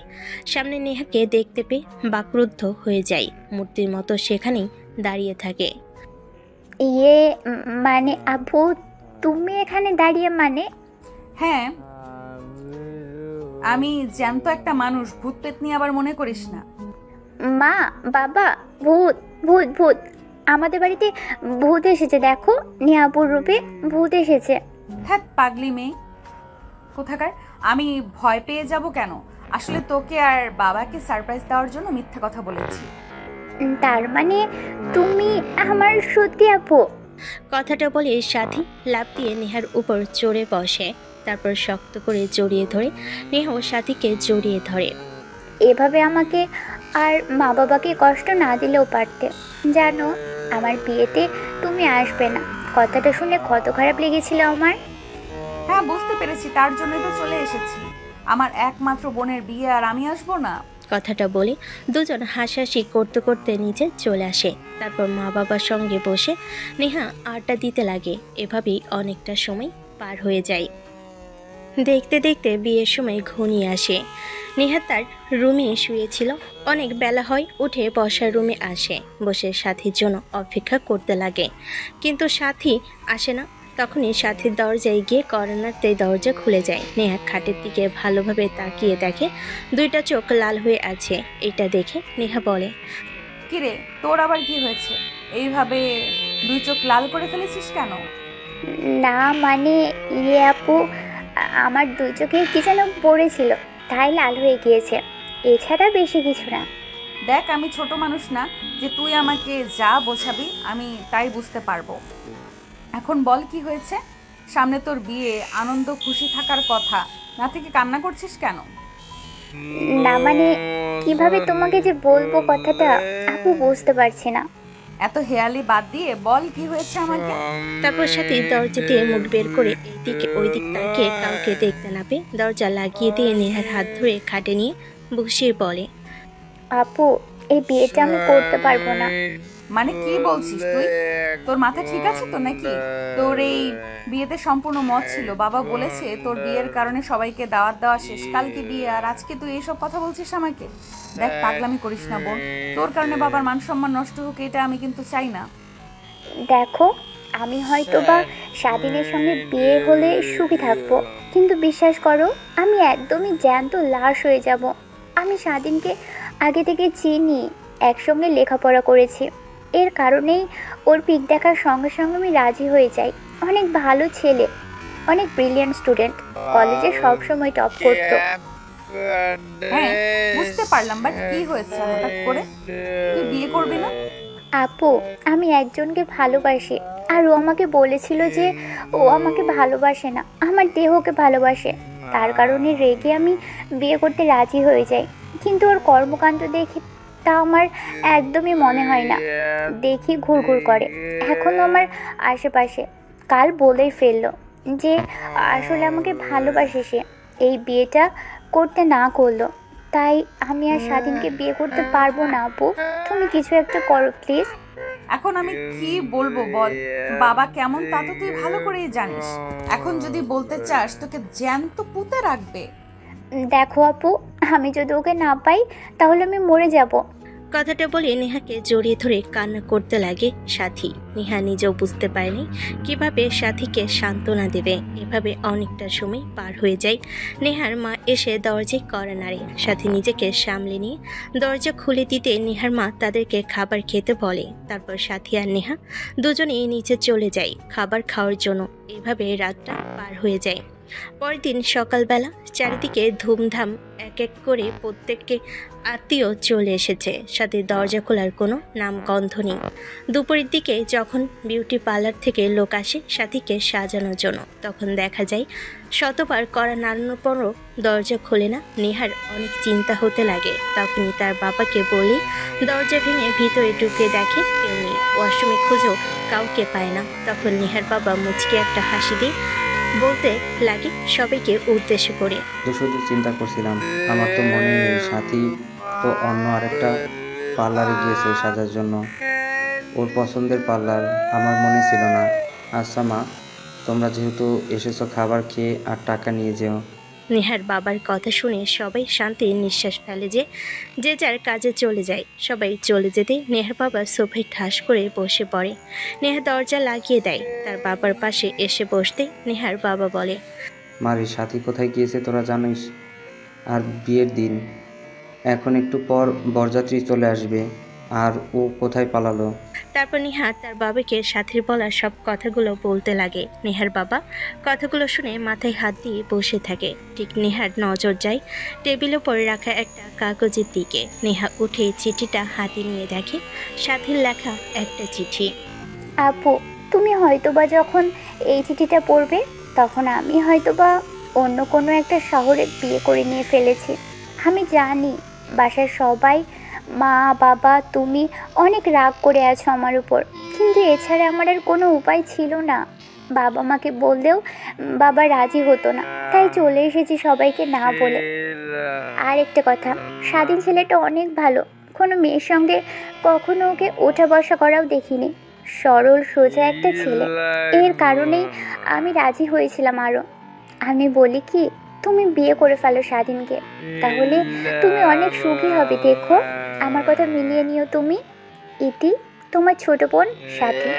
সামনে নেহাকে দেখতে পেয়ে বাকরুদ্ধ হয়ে যায়। মূর্তির মতো সেখানেই দাঁড়িয়ে থাকে। মানে আপু, তুমি এখানে দাঁড়িয়ে মানে? হ্যাঁ, আমি জ্যান্ত একটা মানুষ, ভূত পেতনি আবার মনে করিস না। মা, বাবা, ভূত ভূত ভূত আমাদের বাড়িতে ভূত এসেছে, দেখো নিয়াপুর রূপে ভূত এসেছে। হ্যাঁ, পাগলি মেয়ে কোথাকার। আমি ভয় পেয়ে যাব কেন? আসলে তোকে আর বাবাকে সারপ্রাইজ দেওয়ার জন্য মিথ্যা কথা বলেছি। তার মানে তুমি আমার সত্যি আপু? কথাটা বলে সাথী লাফ দিয়ে নেহার উপর চড়ে বসে। তারপর শক্ত করে জড়িয়ে ধরে নেহা সাথীকে জড়িয়ে ধরে। এভাবে আমাকে আর মা বাবাকে কষ্ট না দিলেও পারতে। জানো, আমার বিয়েতে তুমি আসবে না, কথাটা শুনে কত খারাপ লেগেছিল আমার। হ্যাঁ, বুঝতে পেরেছি, তার জন্যই তো চলে এসেছি। আমার একমাত্র বোনের বিয়ে আর আমি আসবো না? কথাটা বলে দুজন হাসাহাসি করতে করতে নিচে চলে আসে। তারপর মা বাবার সঙ্গে বসে নেহা আড্ডা দিতে লাগে। এভাবেই অনেকটা সময় পার হয়ে যায়। দেখতে দেখতে বিয়ের সময় ঘনিয়ে আসে। নেহা তার রুমে শুয়েছিল। অনেক বেলা হয়, উঠে বসার রুমে আসে। বসে সাথীর জন্য অপেক্ষা করতে লাগে, কিন্তু সাথী আসে না। তখনই সাথীর দরজায় গিয়ে কর্নারতে দরজা খুলে যায়। নেহা খাটের দিকে ভালোভাবে তাকিয়ে দেখে দুইটা চোখ লাল হয়ে আছে। এটা দেখে নেহা বলে, কিরে, তোর আবার কি হয়েছে? এইভাবে দুই চোখ লাল করে ফেলেছিস কেন? না মানে আপু, আমার দুই চোখে কি যেন পড়েছিল, তাই লাল হয়ে গিয়েছে, এছাড়া বেশি কিছু না। দেখ, আমি ছোট মানুষ না যে তুই আমাকে যা বোঝাবি আমি তাই বুঝতে পারবো। এখন বল কি হয়েছে? সামনে তোর বিয়ে, আনন্দ খুশি থাকার কথা, না থেকে কান্না করছিস কেন? না মানে কিভাবে তোমাকে যে বলবো কথাটা আপু বুঝতে পারছি না। এত হেয়ালি বাদ দিয়ে বল কি হয়েছে আমাকে। তারপর সাথী দরজা দিয়ে মুখ বের করে এইদিকে ওইদিক তাকিয়ে কাউকে দেখতে না পেয়ে দরজা লাগিয়ে দিয়ে নেহার হাত ধরে খাটে নিয়ে বসিয়ে বলে, আপু, এই বিয়েটা আমি করতে পারবো না। মানে কি বলছিস তুই? তোর মাথা ঠিক আছে তো নাকি? তোর এই বিয়েতে সম্পূর্ণ মত ছিল, বাবা বলেছে তোর বিয়ের কারণে সবাইকে দাওয়াত দেওয়া শেষ, কালকে বিয়ে, আর আজকে তুই এইসব কথা বলছিস আমাকে? দেখ, পাগলামি করিস না বোন, তোর কারণে বাবার মান সম্মান নষ্ট হোক এটা আমি কিন্তু চাই না। দেখো, আমি হয়তো বা স্বাধীনের সঙ্গে বিয়ে হলে সুখী থাকবো, কিন্তু বিশ্বাস করো আমি একদমই জ্যান্ত লাশ হয়ে যাব। আমি স্বাধীনকে আগে থেকে চিনি, একসঙ্গে লেখাপড়া করেছি, এর কারণেই ওর পিক দেখার সঙ্গে সঙ্গে আমি রাজি হয়ে যাই। অনেক ভালো ছেলে, অনেক ব্রিলিয়ান্ট স্টুডেন্ট, কলেজে সবসময় টপ করতো। হ্যাঁ, বুঝতে পারলাম, বাট কি হয়েছে হঠাৎ করে? তুই বিয়ে করবি না? আপু, আমি একজনকে ভালোবাসি, আর ও আমাকে বলেছিল যে ও আমাকে ভালোবাসে না, আমার দেহকে ভালোবাসে। তার কারণে রেগে আমি বিয়ে করতে রাজি হয়ে যাই, কিন্তু ওর কর্মকাণ্ড দেখে তা আমার একদমই মনে হয় না। দেখি ঘুরঘুর করে, এখনও আমার আশেপাশে। কাল বলেই ফেললো যে আসলে আমাকে ভালোবাসে সে, এই বিয়েটা করতে না করলো। তাই আমি আর স্বাধীনকে বিয়ে করতে পারবো না। আপু, তুমি কিছু একটা করো প্লিজ। এখন আমি কি বলবো বল? বাবা কেমন তা তো তুই ভালো করেই জানিস। এখন যদি বলতে চাস তোকে জ্যান্ত পুঁতে রাখবে। দেখো আপু, আমি যদি ওকে না পাই তাহলে আমি মরে যাব। কথাটা বলে নেহাকে জড়িয়ে ধরে কান্না করতে লাগে সাথী। নেহা নিজেও বুঝতে পারেনি কিভাবে সাথীকে সান্ত্বনা দেবে। এভাবে অনেকটা সময় পার হয়ে যায়। নেহার মা এসে দরজায় কড়া নাড়ে। সাথী নিজেকে সামলে নিয়ে দরজা খুলে দিতে নেহার মা তাদেরকে খাবার খেতে বলে। তারপর সাথী আর নেহা দুজনেই নিচে চলে যায় খাবার খাওয়ার জন্য। এভাবে রাতটা পার হয়ে যায়। পরের দিন সকালবেলা চারিদিকে ধুমধাম, এক এক করে প্রত্যেককে আত্মীয় চলে এসেছে, সাথে দরজা খোলার কোনো নামগন্ধ নেই। দুপুরের দিকে যখন বিউটি পার্লার থেকে লোক আসে সাথীকে সাজানোর জন্য, তখন দেখা যায় শতবার করা নাড়ানোর পরও দরজা খোলে না। নেহার অনেক চিন্তা হতে লাগে। তখনই তার বাবাকে বলি দরজা ভেঙে ভিতরে ঢুকে দেখে কেউ নেই। ওয়াশরুমে খুঁজেও কাউকে পায় না। তখন নেহার বাবা মুচকে একটা হাসি দিয়ে বলতে লাগে সবাইকে উদ্দেশ্য করে, শুধু শুধু চিন্তা করছিলাম, আমার তো মনে নেই সাথী তো অন্য আরেকটা পার্লারে গিয়েছে সাজার জন্য, ওর পছন্দের পার্লার, আমার মনে ছিল না। আচ্ছা মা, তোমরা যেহেতু এসেছো খাবার খেয়ে আর টাকা নিয়ে যেও। নেহার বাবার কথা শুনে সবাই শান্তির নিঃশ্বাস ফেলে যে যার কাজে চলে যায়। সবাই চলে যেতে নেহার বাবা সোফায় ঠাস করে বসে পড়ে। নেহা দরজা লাগিয়ে দেয়। তার বাবার পাশে এসে বসতে নেহার বাবা বলে, মারি সাথী কোথায় গিয়েছে তোরা জানিস? আর বিয়ের দিন, এখন একটু পর বরযাত্রী চলে আসবে, আর ও কোথায় পালালো? তারপর নেহা তার বাবাকে সাথীর বলা সব কথাগুলো বলতে লাগে। নেহার বাবা কথাগুলো শুনে মাথায় হাত দিয়ে বসে থাকে। ঠিক নেহার নজর যায় টেবিলের উপরে রাখা একটা কাগজের দিকে। নেহা উঠে চিঠিটা হাতে নিয়ে দেখে সাথীর লেখা একটা চিঠি। আপু, তুমি হয়তোবা যখন এই চিঠিটা পড়বে তখন আমি হয়তোবা অন্য কোনো একটা শহরে বিয়ে করে নিয়ে ফেলেছি। আমি জানি বাসার সবাই, মা বাবা, তুমি অনেক রাগ করে আছো আমার উপর, কিন্তু এছাড়া আমার আর কোনো উপায় ছিল না। বাবা মাকে বললেও বাবা রাজি হতো না, তাই চলে এসেছি সবাইকে না বলে। আর একটা কথা, স্বাধীন ছেলেটা অনেক ভালো, কোনো মেয়ের সঙ্গে কখনো ওকে ওঠা বসা করাও দেখিনি। সরল সোজা একটা ছেলে, এর কারণেই আমি রাজি হয়েছিলাম। আরও আমি বলি কি, তুমি বিয়ে করে ফেলো স্বাধীনকে, তাহলে তুমি অনেক সুখী হবে। দেখো, আমার কথা মিলিয়ে নিও তুমি। ইতি, তোমার ছোট বোন সাথী।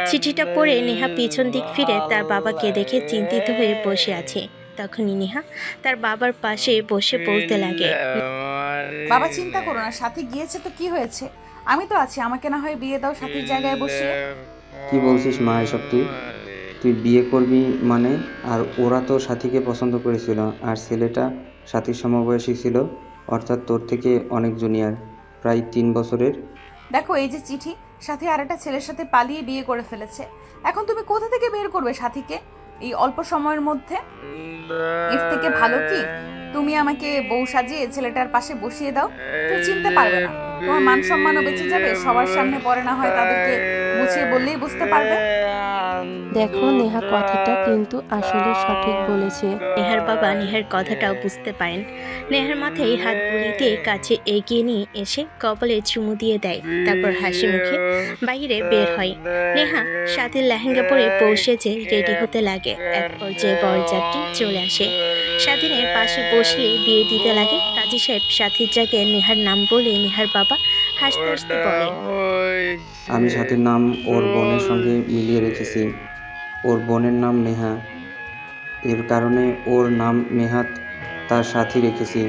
চিঠিটা পড়ে নেহা পিছন দিক ফিরে তার বাবাকে দেখে চিন্তিত হয়ে বসে আছে। তখনই নেহা তার বাবার পাশে বসে বলতে লাগে, বাবা চিন্তা করো না, সাথী গিয়েছে তো কি হয়েছে, আমি তো আছি, আমাকে না হয় বিয়ে দাও সাথীর জায়গায় বসিয়ে। কি বলছিস মা এসব? তুই বিয়ে করবি মানে? আর ওরা তো সাথীকে পছন্দ করেছিল, আর ছেলেটা সাথীর সমবয়সী ছিল, অর্থাৎ তোর থেকে অনেক জুনিয়র, প্রায় 3 বছরের। দেখো এই যে চিঠি, সাথী আর একটা ছেলের সাথে পালিয়ে বিয়ে করে ফেলেছে। এখন তুমি কোথা থেকে বের করবে সাথীকে এই অল্প সময়ের মধ্যে? এর থেকে ভালো কি তুমি আমাকে বউ সাজিয়ে ছেলেটার পাশে বসিয়ে দাও, তুমি চিনতে পারবে না, তোমার মান সম্মানও বেঁচে যাবে, সবার সামনে পরে না হয় তাদেরকে বুঝিয়ে বললেই বুঝতে পারবে। দেখো নেহা কথাটা কিন্তু আসলে সঠিক বলেছে। নেহার বাবা নেহার কথাটাও বুঝতে পারেন। নেহার মাথায় হাত বুলিয়ে দিয়ে কাছে এগিয়ে নিয়ে এসে কপালে চুমু দিয়ে দেয়। তারপর হাসি মুখে বাইরে বের হয়। নেহা সাথীর লেহেঙ্গা পরে পৌঁছেছে রেডি হতে লাগে। এক পর্যায়ে বরযাত্রী চলে আসে। স্বাধীনের পাশে বসিয়ে বিয়ে দিতে লাগে। কাজী সাহেব সাথীর জায়গায় নেহার নাম বলে নেহার বাবা হাসতে হাসতে বলে, আমি সাথীর নাম ওর বোনের সঙ্গে মিলিয়ে রেখেছি। ওর বোনের নাম নেহা, এর কারণে ওর নাম নেহাত তার সাথী রেখেছি।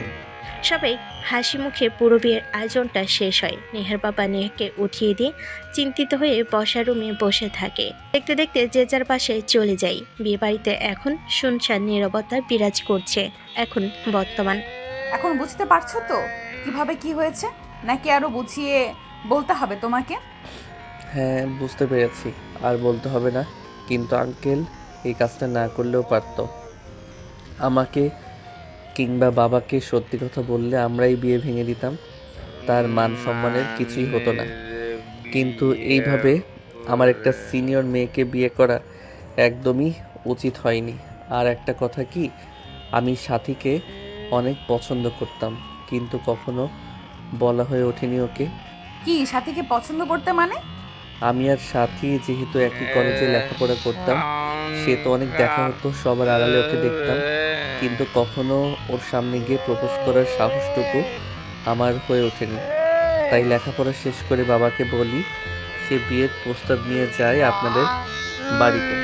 সবাই হাসি মুখে পুরো বিয়ের আয়োজনটা শেষ হয়। নেহার বাবা নেহাকে উঠিয়ে দিয়ে চিন্তিত হয়ে বসার রুমে বসে থাকে। দেখতে দেখতে যে যার বাসায় চলে যায়। বিয়ে বাড়িতে এখন শুনশান নীরবতা বিরাজ করছে। এখন বর্তমান। এখন বুঝতে পারছো তো কিভাবে কি হয়েছে, নাকি আরো বুঝিয়ে বলতে হবে তোমাকে? হ্যাঁ, বুঝতে পেরেছি, আর বলতে হবে না। কিন্তু আঙ্কেল এই কাজটা না করলেও পারতো। আমাকে কিংবা বাবাকে সত্যি কথা বললে আমরাই বিয়ে ভেঙে দিতাম, তার মান সম্মানের কিছুই হতো না। কিন্তু এইভাবে আমার একটা সিনিয়র মেয়েকে বিয়ে করা একদমই উচিত হয়নি। আর একটা কথা কি, আমি সাথীকে অনেক পছন্দ করতাম, কিন্তু কখনো বলা হয়ে ওঠেনি ওকে। কি সাথীকে পছন্দ করতে মানে? আমি আর সাথী যেহেতু একই কলেজে লেখাপড়া করতাম, সে তো অনেক দেখা হতো, সবার আড়ালে ওকে দেখতাম, কিন্তু কখনো ওর সামনে গিয়ে প্রপোজ করার সাহসটুকু আমার হয়ে ওঠেনি। তাই লেখাপড়া শেষ করে বাবাকে বলি সে বিয়ের প্রস্তাব নিয়ে যায় আপনাদের বাড়িতে।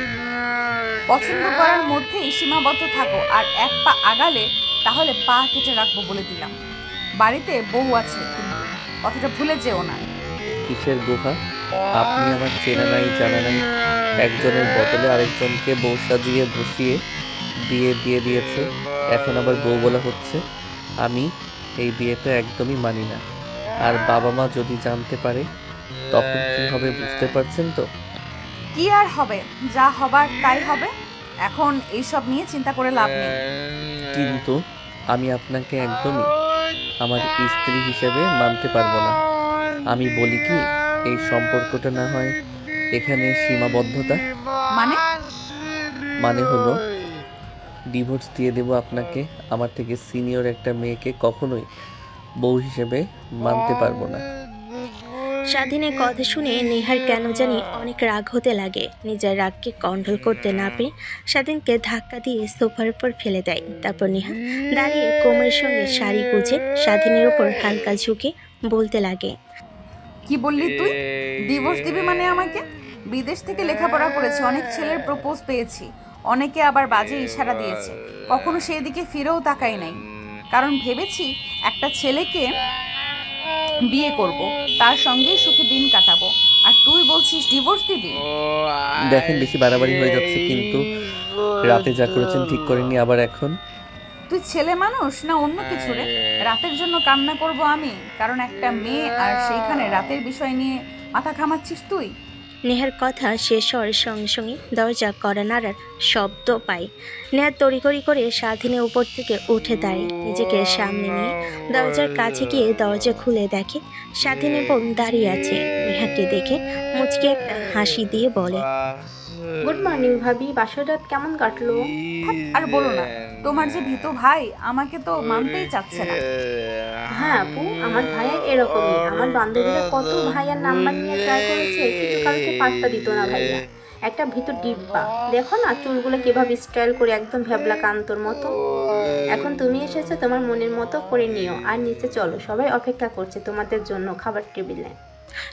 পছন্দ করার মধ্যেই সীমাবদ্ধ থাকো, আর এক পা আগালে তাহলে পা কেটে রাখবো বলে দিলাম। বাড়িতে বউ আছে কিন্তু, কথাটা ভুলে যেও না। কিসের গুহা? আপনি আমার চেনা নাই জানা নাই একজনের বদলে আরেকজনকে বউ সাজিয়ে বসিয়ে বিয়ে দিয়ে দিয়েছে, এখন আবার বউ বলা হচ্ছে। আমি এই বিয়েটা একদমই মানি না। আর বাবা মা যদি জানতে পারে তখন কি হবে বুঝতে পারছেন তো? কি আর হবে, যা হবার তাই হবে। এখন এইসব নিয়ে চিন্তা করে লাভ নেই। কিন্তু আমি আপনাকে একদমই আমার স্ত্রী হিসেবে মানতে পারবো না। আমি বলি কি, এই সম্পর্কটা না হয় এখানে সীমাবদ্ধতা। মানে? মানে হলো ডিভোর্স দিয়ে দেব আপনাকে। আমার থেকে সিনিয়র একটা মেয়েকে কখনোই বউ হিসেবে মানতে পারবো না। স্বাধীনের কথা শুনে নেহার কেন জানি অনেক রাগ হতে লাগে। নিজের রাগকে কন্ট্রোল করতে না পেরে স্বাধীনকে ধাক্কা দিয়ে সোফার উপর ফেলে দেয়। তারপর নেহা দাঁড়িয়ে কোমরের সঙ্গে শাড়ি গুজে স্বাধীনের উপর হালকা ঝুঁকে বলতে লাগে, কি বললি তুই? ডিভোর্স দিবি মানে আমাকে? বিদেশ থেকে লেখাপড়া করেছি, অনেক ছেলের প্রপোজ পেয়েছি, অনেকে আবার বাজে ইশারা দিয়েছে, কখনো সেই দিকে ফিরেও তাকাই নাই। কারণ ভেবেছি একটা ছেলেকে বিয়ে করব, তার সঙ্গেই সুখে দিন কাটাবো। আর তুই বলছিস ডিভোর্স দিবি? দেখেন বেশি বাড়াবাড়ি হয়ে যাচ্ছে, কিন্তু রাতে যা করেছেন ঠিক করেননি আবার এখন। তুই ছেলে মানুষ না অন্য কিছু রে? রাতের জন্য কান্না করব আমি, কারণ একটা মেয়ে, আর সেইখানে রাতের বিষয় নিয়ে মাথা ঘামাচ্ছিস তুই? নেহার কথা শেষ হওয়ার সঙ্গে সঙ্গে দরজা কড়া নাড়ার শব্দ পায়। নেহা তড়িঘড়ি করে স্বাধীনের উপর থেকে উঠে দাঁড়িয়ে নিজেকে সামনে নিয়ে দরজার কাছে গিয়ে দরজা খুলে দেখে স্বাধীন এবং দাঁড়িয়ে আছে। নেহাকে দেখে মুচকি একটা হাসি দিয়ে বলে, গুড মর্নিং ভাবি, বাসর রাত কেমন কাটলো? থাক, আর বলো না, তোমার যে ভীতু ভাই আমাকে তো মানতেই চাচ্ছে না। হ্যাঁ আপু, আমার ভাইয়া এরকমই। আমার বান্ধবীরা কত ভাইয়ার নাম্বার নিয়ে ট্রাই করেছে, কিন্তু কাউকে পাত্তা দিত না ভাইয়া। একটা ভিতর ডিব্বা, দেখো না চুলগুলো কিভাবে স্টাইল করে, একদম ভ্যাবলা কান্তর মতো। এখন তুমি এসেছো, তোমার মনের মতো করে নিও, আর নিচে চলো, সবাই অপেক্ষা করছে তোমাদের জন্য খাবার টেবিলে।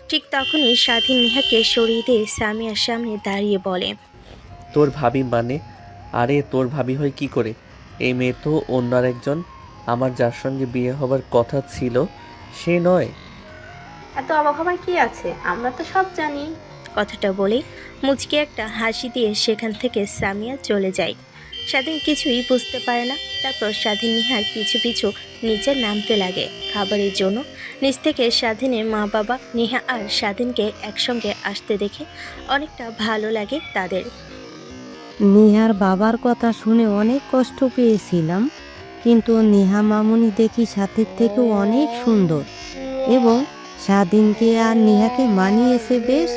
ঠিক তখনই স্বাধীন নেহাকে সরিয়ে দিয়ে সামিয়ার সামনে দাঁড়িয়ে বলে, তোর ভাবি মানে? আরে তোর ভাবি হয় কি করে? এই মেয়ে তো অন্য আরেকজন। আমার যার সঙ্গে বিয়ে হবার কথা ছিল সে নয়। এত অবাক হবার কি আছে, আমরা তো সব জানি। কথাটা বলে মুচকি একটা হাসি দিয়ে সেখান থেকে সামিয়া চলে যায়। স্বাধীন কিছুই বুঝতে পারে না। তারপর স্বাধীন নেহার পিছু পিছু নিচে নামতে লাগে খাবারের জন্য। নিচ থেকে স্বাধীনের মা বাবা নেহা আর স্বাধীনকে একসঙ্গে আসতে দেখে অনেকটা ভালো লাগে তাদের। নেহার বাবার কথা শুনে অনেক কষ্ট পেয়েছিলাম, কিন্তু নেহা মামুনি দেখি সাথের থেকেও অনেক সুন্দর এবং স্বাধীনকে আর নেহাকে মানিয়েছে বেশ,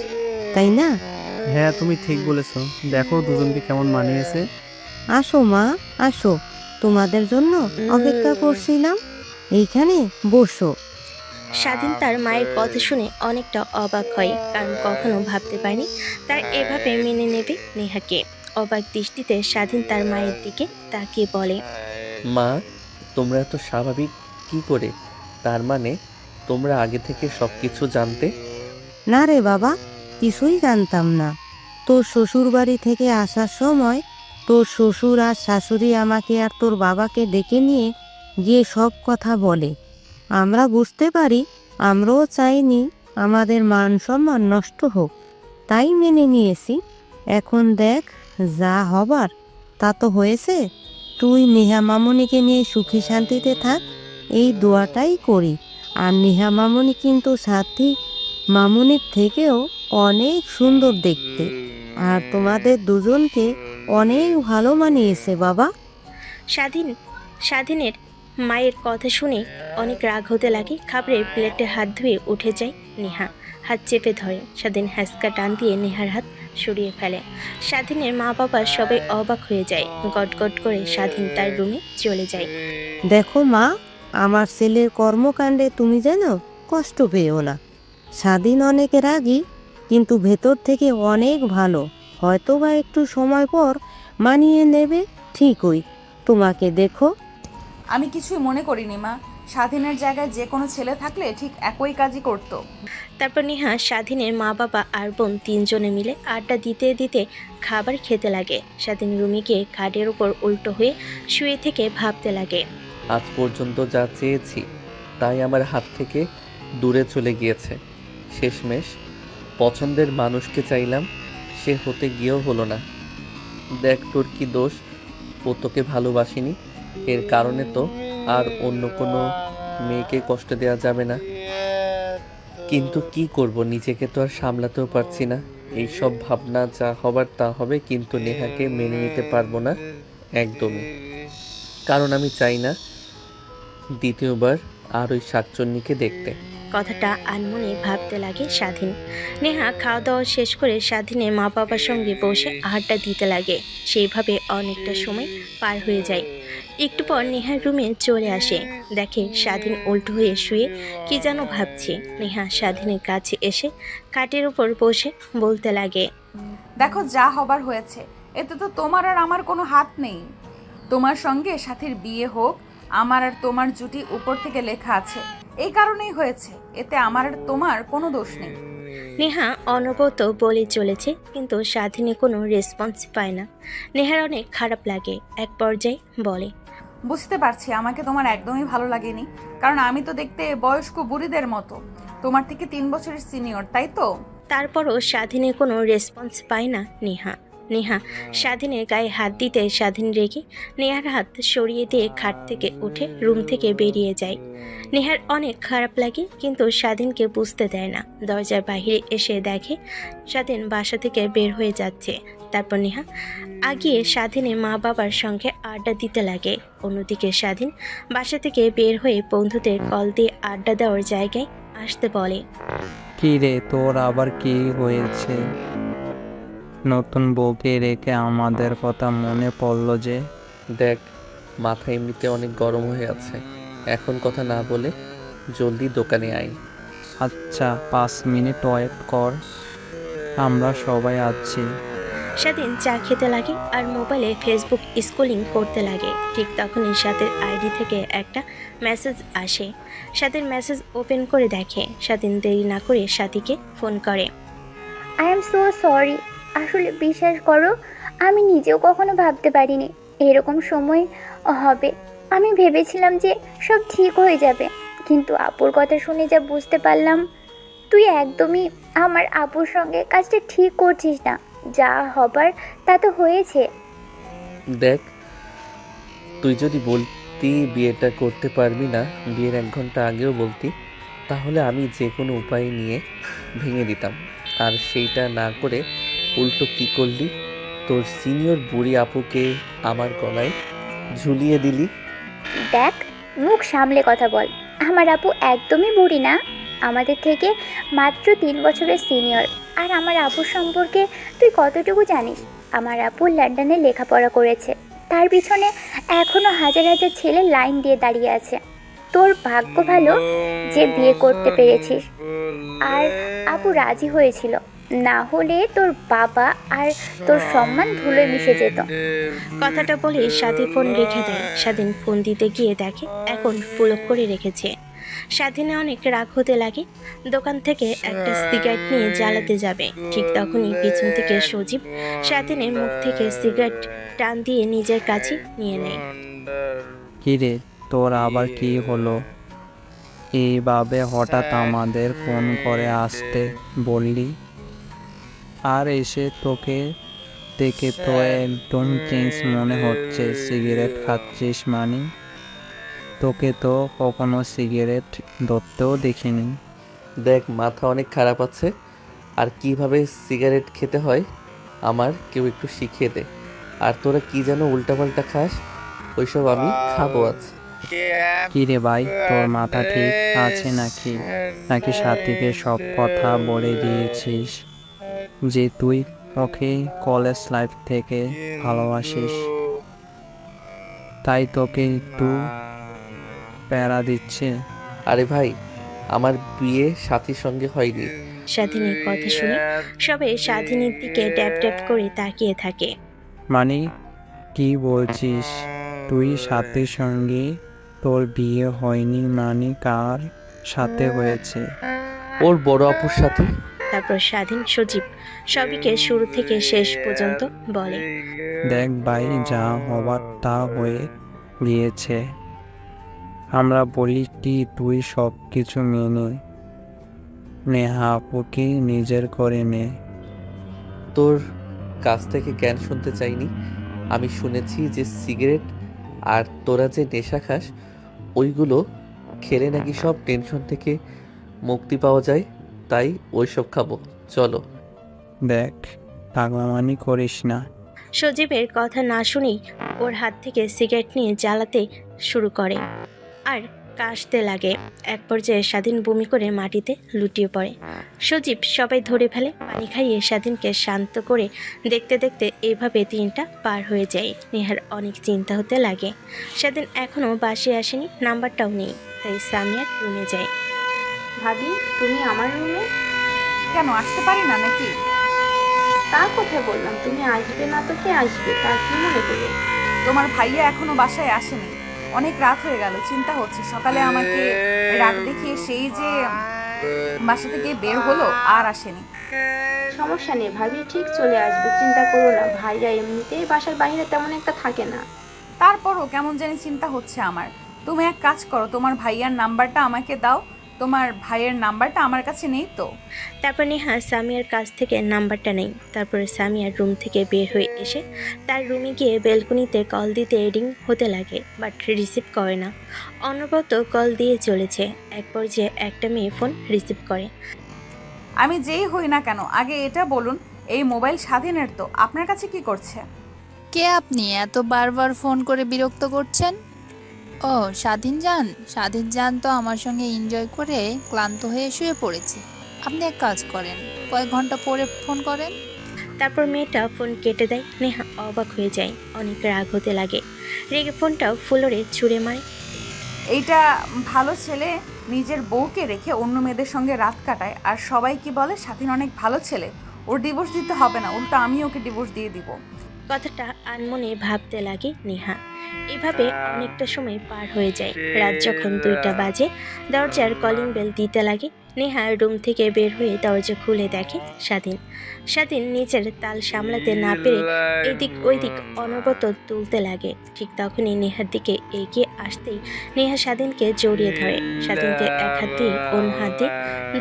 তাই না? হ্যাঁ তুমি ঠিক বলেছো, দেখো দুজনকে কেমন মানিয়েছে। আসো মা, আসো, তোমাদের জন্য অপেক্ষা করছিলাম, এইখানে বসো। স্বাধীন তার মায়ের কথা শুনে অনেকটা অবাক হয়, কারণ কখনো ভাবতে পারেনি তার এভাবে মেনে নেবে নেহাকে। অবাক দৃষ্টিতে স্বাধীন তার মায়ের দিকে তাকিয়ে বলে, মা, তোমরা তো স্বাভাবিক কি করে? তার মানে তোমরা আগে থেকে সব কিছু জানতে? না রে বাবা, কিছুই জানতাম না। তোর শ্বশুর বাড়ি থেকে আসার সময় তোর শ্বশুর আর শাশুড়ি আমাকে আর তোর বাবাকে ডেকে নিয়ে গিয়ে সব কথা বলে। আমরা বুঝতে পারি, আমরাও চাইনি আমাদের মান সম্মান নষ্ট হোক, তাই মেনে নিয়েছি। এখন দেখ, যা হবার তা তো হয়েছে। তুই নেহা মামুনিকে নিয়ে সুখী শান্তিতে থাক, এই দোয়াটাই করি। আর নেহা মামুনি কিন্তু সাথী মামুনির থেকেও অনেক সুন্দর দেখতে, আর তোমাদের দুজনকে অনেক ভালো মানিয়েছে বাবা। স্বাধীনের মায়ের কথা শুনে অনেক রাগ হতে লাগে। খাবারের প্লেটে হাত ধুয়ে উঠে যায় নেহা, হাত চেপে ধরে। স্বাধীন হ্যাঁচকা টান দিয়ে নেহার হাত সরিয়ে ফেলে। স্বাধীনের মা বাবা সবাই অবাক হয়ে যায়। গটগট করে স্বাধীন তার রুমে চলে যায়। দেখো মা, আমার ছেলের কর্মকাণ্ডে তুমি যেন কষ্ট পেও না। স্বাধীন অনেক রাগী, কিন্তু ভেতর থেকে অনেক ভালো। হয়তো বা একটু সময় পর মানিয়ে নেবে ঠিকই। তোমাকে দেখো। আমি কিছুই মনে করিনি মা, স্বাধীনের জায়গায় যে কোনো ছেলে থাকলে ঠিক একই কাজই করতো। তারপর নেহা স্বাধীনের মা বাবা আর বোন তিনজনে মিলে আড্ডা দিতে দিতে খাবার খেতে লাগে। স্বাধীন রুমে গিয়ে খাটের উপর উল্টো হয়ে শুয়ে থেকে ভাবতে লাগে, আজ পর্যন্ত যা চেয়েছি তাই আমার হাত থেকে দূরে চলে গিয়েছে। শেষমেশ পছন্দের মানুষকে চাইলাম, সে হতে গিয়েও হলো না। দেখ তোর কি দোষ, ও তোকে ভালোবাসিনি, এর কারণে তো আর অন্য কোনো মেয়েকে কষ্ট দেওয়া যাবে না। কিন্তু কি করব, নিজেকে তো আর সামলাতেও পারছি না। এইসব ভাবনা যা হবার তা হবে, কিন্তু নেহাকে মেনে নিতে পারবো না একদমই। কারণ আমি চাই না দ্বিতীয়বার আর ওই শাকচন্নিকে দেখতে। কথাটা আনমনে ভাবতে লাগে স্বাধীন। নেহা খাওয়া দাওয়া শেষ করে স্বাধীনের মা বাবার সঙ্গে বসে আড্ডা দিতে লাগে। সেইভাবে অনেকটা সময় পার হয়ে যায়। একটু পর নেহার রুমে চলে আসে, দেখে স্বাধীন উল্টো হয়ে শুয়ে কি যেন ভাবছে। নেহা স্বাধীনের কাছে এসে খাটের উপর বসে বলতে লাগে, দেখো যা হবার হয়েছে, এতে তো তোমার আর আমার কোনো হাত নেই। তোমার সঙ্গে সাথীর বিয়ে হোক, আমার আর তোমার জুটি উপর থেকে লেখা আছে, এই কারণেই হয়েছে, এতে আমার আর তোমার কোনো দোষ নেই। নেহা অনবরত বলে চলেছে, কিন্তু স্বাধীনে কোনো রেসপন্স পায় না। নেহার অনেক খারাপ লাগে। এক পর্যায়ে বলে, বুঝতে পারছি আমাকে তোমার একদমই ভালো লাগেনি, কারণ আমি তো দেখতে বয়স্ক বুড়িদের মতো, তোমার থেকে 3 বছরের সিনিয়র, তাই তো? তারপরও স্বাধীনের কোনো রেসপন্স পায় না নেহা। নেহা স্বাধীনের গায়ে হাত দিতে স্বাধীন রেগে নেহার হাত সরিয়ে দিয়ে খাট থেকে উঠে রুম থেকে বেরিয়ে যায়। নেহার অনেক খারাপ লাগে, কিন্তু স্বাধীনকে বুঝতে দেয় না। দরজার বাইরে এসে দেখে স্বাধীন বাসা থেকে বের হয়ে যাচ্ছে। তারপর নেহা আগিয়ে স্বাধীনের মা বাবার সঙ্গে আড্ডা দিতে লাগে। অন্যদিকে স্বাধীন বাসা থেকে বের হয়ে বন্ধুদের কল দিয়ে আড্ডা দেওয়ার জায়গায় আসতে বলে, কি রে, তোর আবার কি হয়েছে? নতুন বউকে রেখে আমাদের কথা মনে পড়লো যে? দেখ, মাথা এমনিতে অনেক গরম হয়ে আছে, এখন কথা না বলে জলদি দোকানে আয়। আচ্ছা, 5 মিনিট ওয়েট কর, আমরা সবাই আছি। স্বাধীন চা খেতে লাগে আর মোবাইলে ফেসবুক স্ক্রলিং করতে লাগে। ঠিক তখনই স্বাধীর আইডি থেকে একটা মেসেজ আসে। স্বাধীর মেসেজ ওপেন করে দেখে। স্বাধীন দেরি না করে সাথীকে ফোন করে। আই এম সো সরি, আসলে বিশ্বাস করো আমি নিজেও কখনো ভাবতে পারিনি এরকম সময় হবে। আমি ভেবেছিলাম যে সব ঠিক হয়ে যাবে, কিন্তু আপুর কথা শুনে যা বুঝতে পারলাম, তুই একদমই আমার আপুর সঙ্গে কাজটা ঠিক করছিস না। যা হবার তা তো হয়েছে। দেখ, তুই যদি বলতি বিয়েটা করতে পারবি না, বিয়ের 1 ঘন্টা আগেও বলতি, তাহলে আমি যে কোনো উপায় নিয়ে ভেঙে দিতাম। আর সেইটা না করে উল্টো কি করলি, তোর সিনিয়র বুড়ি আপুকে আমার গলায় ঝুলিয়ে দিলি। দেখ, মুখ সামলে কথা বল। আমার আপু একদমই বুড়ি না, আমাদের থেকে মাত্র 3 বছরের সিনিয়র। আর আমার আপুর সম্পর্কে তুই কতটুকু জানিস? আমার আপু লন্ডনে লেখাপড়া করেছে, তার পিছনে এখনও হাজার হাজার ছেলে লাইন দিয়ে দাঁড়িয়ে আছে। তোর ভাগ্য ভালো যে বিয়ে করতে পেরেছিস। আর আপু রাজি হয়েছিল, না হলে তোর বাবা আর তোর সম্মান ধুলোয় মিশে যেত। কথাটা বলে স্বাধীন ফোন রেখে দেয়। স্বাধীন ফোন দিতে গিয়ে দেখে এখন ব্লক করে রেখেছে। স্বাধীনে অনেক রাগ হতে লাগে। দোকান থেকে একটা সিগারেট নিয়ে জ্বালাতে যাবে, ঠিক তখনই পিছন থেকে সজীব স্বাধীনের মুখ থেকে সিগারেট টান দিয়ে নিজের কাছে নিয়ে নেয়। কি রে, তোর আবার কি হলো? এইভাবে হঠাৎ আমাদের ফোন করে আসতে বললি, আর এসে তোকে দেখে তো একদম চেঞ্জ মনে হচ্ছে। সিগারেট খাচ্ছিস মানে? তোকে তো কখনো সিগারেট ধরতেও দেখিনি। দেখ, মাথা অনেক খারাপ আছে, আর কিভাবে সিগারেট খেতে হয় আমার কেউ একটু শিখিয়ে দে। আর তোরা কি যেন উল্টাপাল্টা খাস, ওইসব আমি খাবো আজ। কি রে ভাই, তোর মাথা ঠিক আছে নাকি? নাকি সাথীকে সব কথা বলে দিয়েছিস যে তুই ওকে কলেজ লাইফ থেকে ভালোবাসিস, তাই তোকে একটু প্যারা দিচ্ছে? আরে ভাই, আমার বিয়ে সাথীর সঙ্গে হয়নি। স্বাধীনের কথা শুনে সবাই স্বাধীনের দিকে ড্যাপ ড্যাপ করে তাকিয়ে থাকে। মানে কি বলছিস তুই? সাথীর সঙ্গে তোর বিয়ে হয়নি মানে কার সাথে হয়েছে? ওর বড় আপুর সাথে। তারপর স্বাধীন সজীব সবিকে শুরু থেকে শেষ পর্যন্ত বলে। দেখ ভাই, যা হবার তা হয়ে গিয়েছে। আমরা বলি কি, তুই সব কিছু মেনে নেহা আপুকে নিজের করে নে। তোর কাছ থেকে জ্ঞান শুনতে চাইনি, আমি শুনেছি যে সিগারেট আর তোরা যে নেশা খাস ওইগুলো খেলে নাকি সব টেনশন থেকে মুক্তি পাওয়া যায়, তাই ওইসব খাবো। চলো। দেখ, পাগলামানি করিস না। সজীবের কথা না শুনেই ওর হাত থেকে সিগারেট নিয়ে জ্বালাতে শুরু করে আর কাশতে লাগে। এক পর্যায়ে স্বাধীন বমি করে মাটিতে লুটিয়ে পড়ে। সজীব সবাই ধরে ফেলে, পানি খাইয়ে স্বাধীনকে শান্ত করে দেখতে দেখতে এইভাবে দিনটা পার হয়ে যায়। নেহার অনেক চিন্তা হতে লাগে। স্বাধীন এখনও বাসায় আসেনি, নাম্বারটাও নেই, তাই সামিয়ার রুমে যায়। ভাবি, তুমি আমার রুমে? কেন আসতে পারি না নাকি? তা কোথায় বললাম, তুমি আসবে না তো কে আসবে, তার কি মনে করে? তোমার ভাইয়া এখনো বাসায় আসেনি, অনেক রাত হয়ে গেল, চিন্তা হচ্ছে সকালে আমাকে রাগ দেখিয়ে সেই যে বাসা থেকে বের হলো আর আসেনি। সমস্যা নেই ভাবি, ঠিক চলে আসবে, চিন্তা করো না। ভাইয়া এমনিতেই বাসার বাইরে তেমন একটা থাকে না। তারপরও কেমন জানি চিন্তা হচ্ছে আমার। তুমি এক কাজ করো, তোমার ভাইয়ার নাম্বারটা আমাকে দাও। তোমার ভাইয়ের নাম্বারটা আমার কাছে নেই তো। তারপর নেহা সামিয়ার কাছ থেকে নাম্বারটা নেই। তারপরে সামিয়ার রুম থেকে বের হয়ে এসে তার রুমে গিয়ে বেলকনিতে কল দিতে রিং হতে লাগে, বাট রিসিভ করে না। অনবরত কল দিয়ে চলেছে। এক পর্যায়ে একটা মেয়ে ফোন রিসিভ করে। আমি যেই হই না কেন আগে এটা বলুন, এই মোবাইল স্বাধীনের তো, আপনার কাছে কি করছে? কে আপনি? এত বারবার ফোন করে বিরক্ত করছেন। ও স্বাধীন যান তো আমার সঙ্গে এনজয় করে ক্লান্ত হয়ে শুয়ে পড়েছে। আপনি এক কাজ করেন, কয়েক ঘন্টা পরে ফোন করেন। তারপর মেয়েটা ফোন কেটে দেয়। নেহা অবাক হয়ে যায়, অনেক রাগ হতে লাগে। রেগে ফোনটাও ফ্লোরে ছুঁড়ে মারে। এইটা ভালো ছেলে নিজের বউকে রেখে অন্য মেয়েদের সঙ্গে রাত কাটায়, আর সবাই কি বলে স্বাধীন অনেক ভালো ছেলে, ওর ডিভোর্স দিতে হবে না, উল্টো আমি ওকে ডিভোর্স দিয়ে দিব। কথাটা আনমনে ভাবতে লাগে নেহা। এভাবে অনেকটা সময় পার হয়ে যায়। রাত যখন 2টা বাজে, দরজার কলিং বেল দিতে লাগে। নেহা রুম থেকে বের হয়ে দরজা খুলে দেখে স্বাধীন নিজের তাল সামলাতে না পেরে এদিক ওইদিক অনবরত তুলতে লাগে। ঠিক তখনই নেহার দিকে এগিয়ে আসতেই নেহা স্বাধীনকে জড়িয়ে ধরে। স্বাধীনকে এক হাত দিয়ে অন্য হাত দিয়ে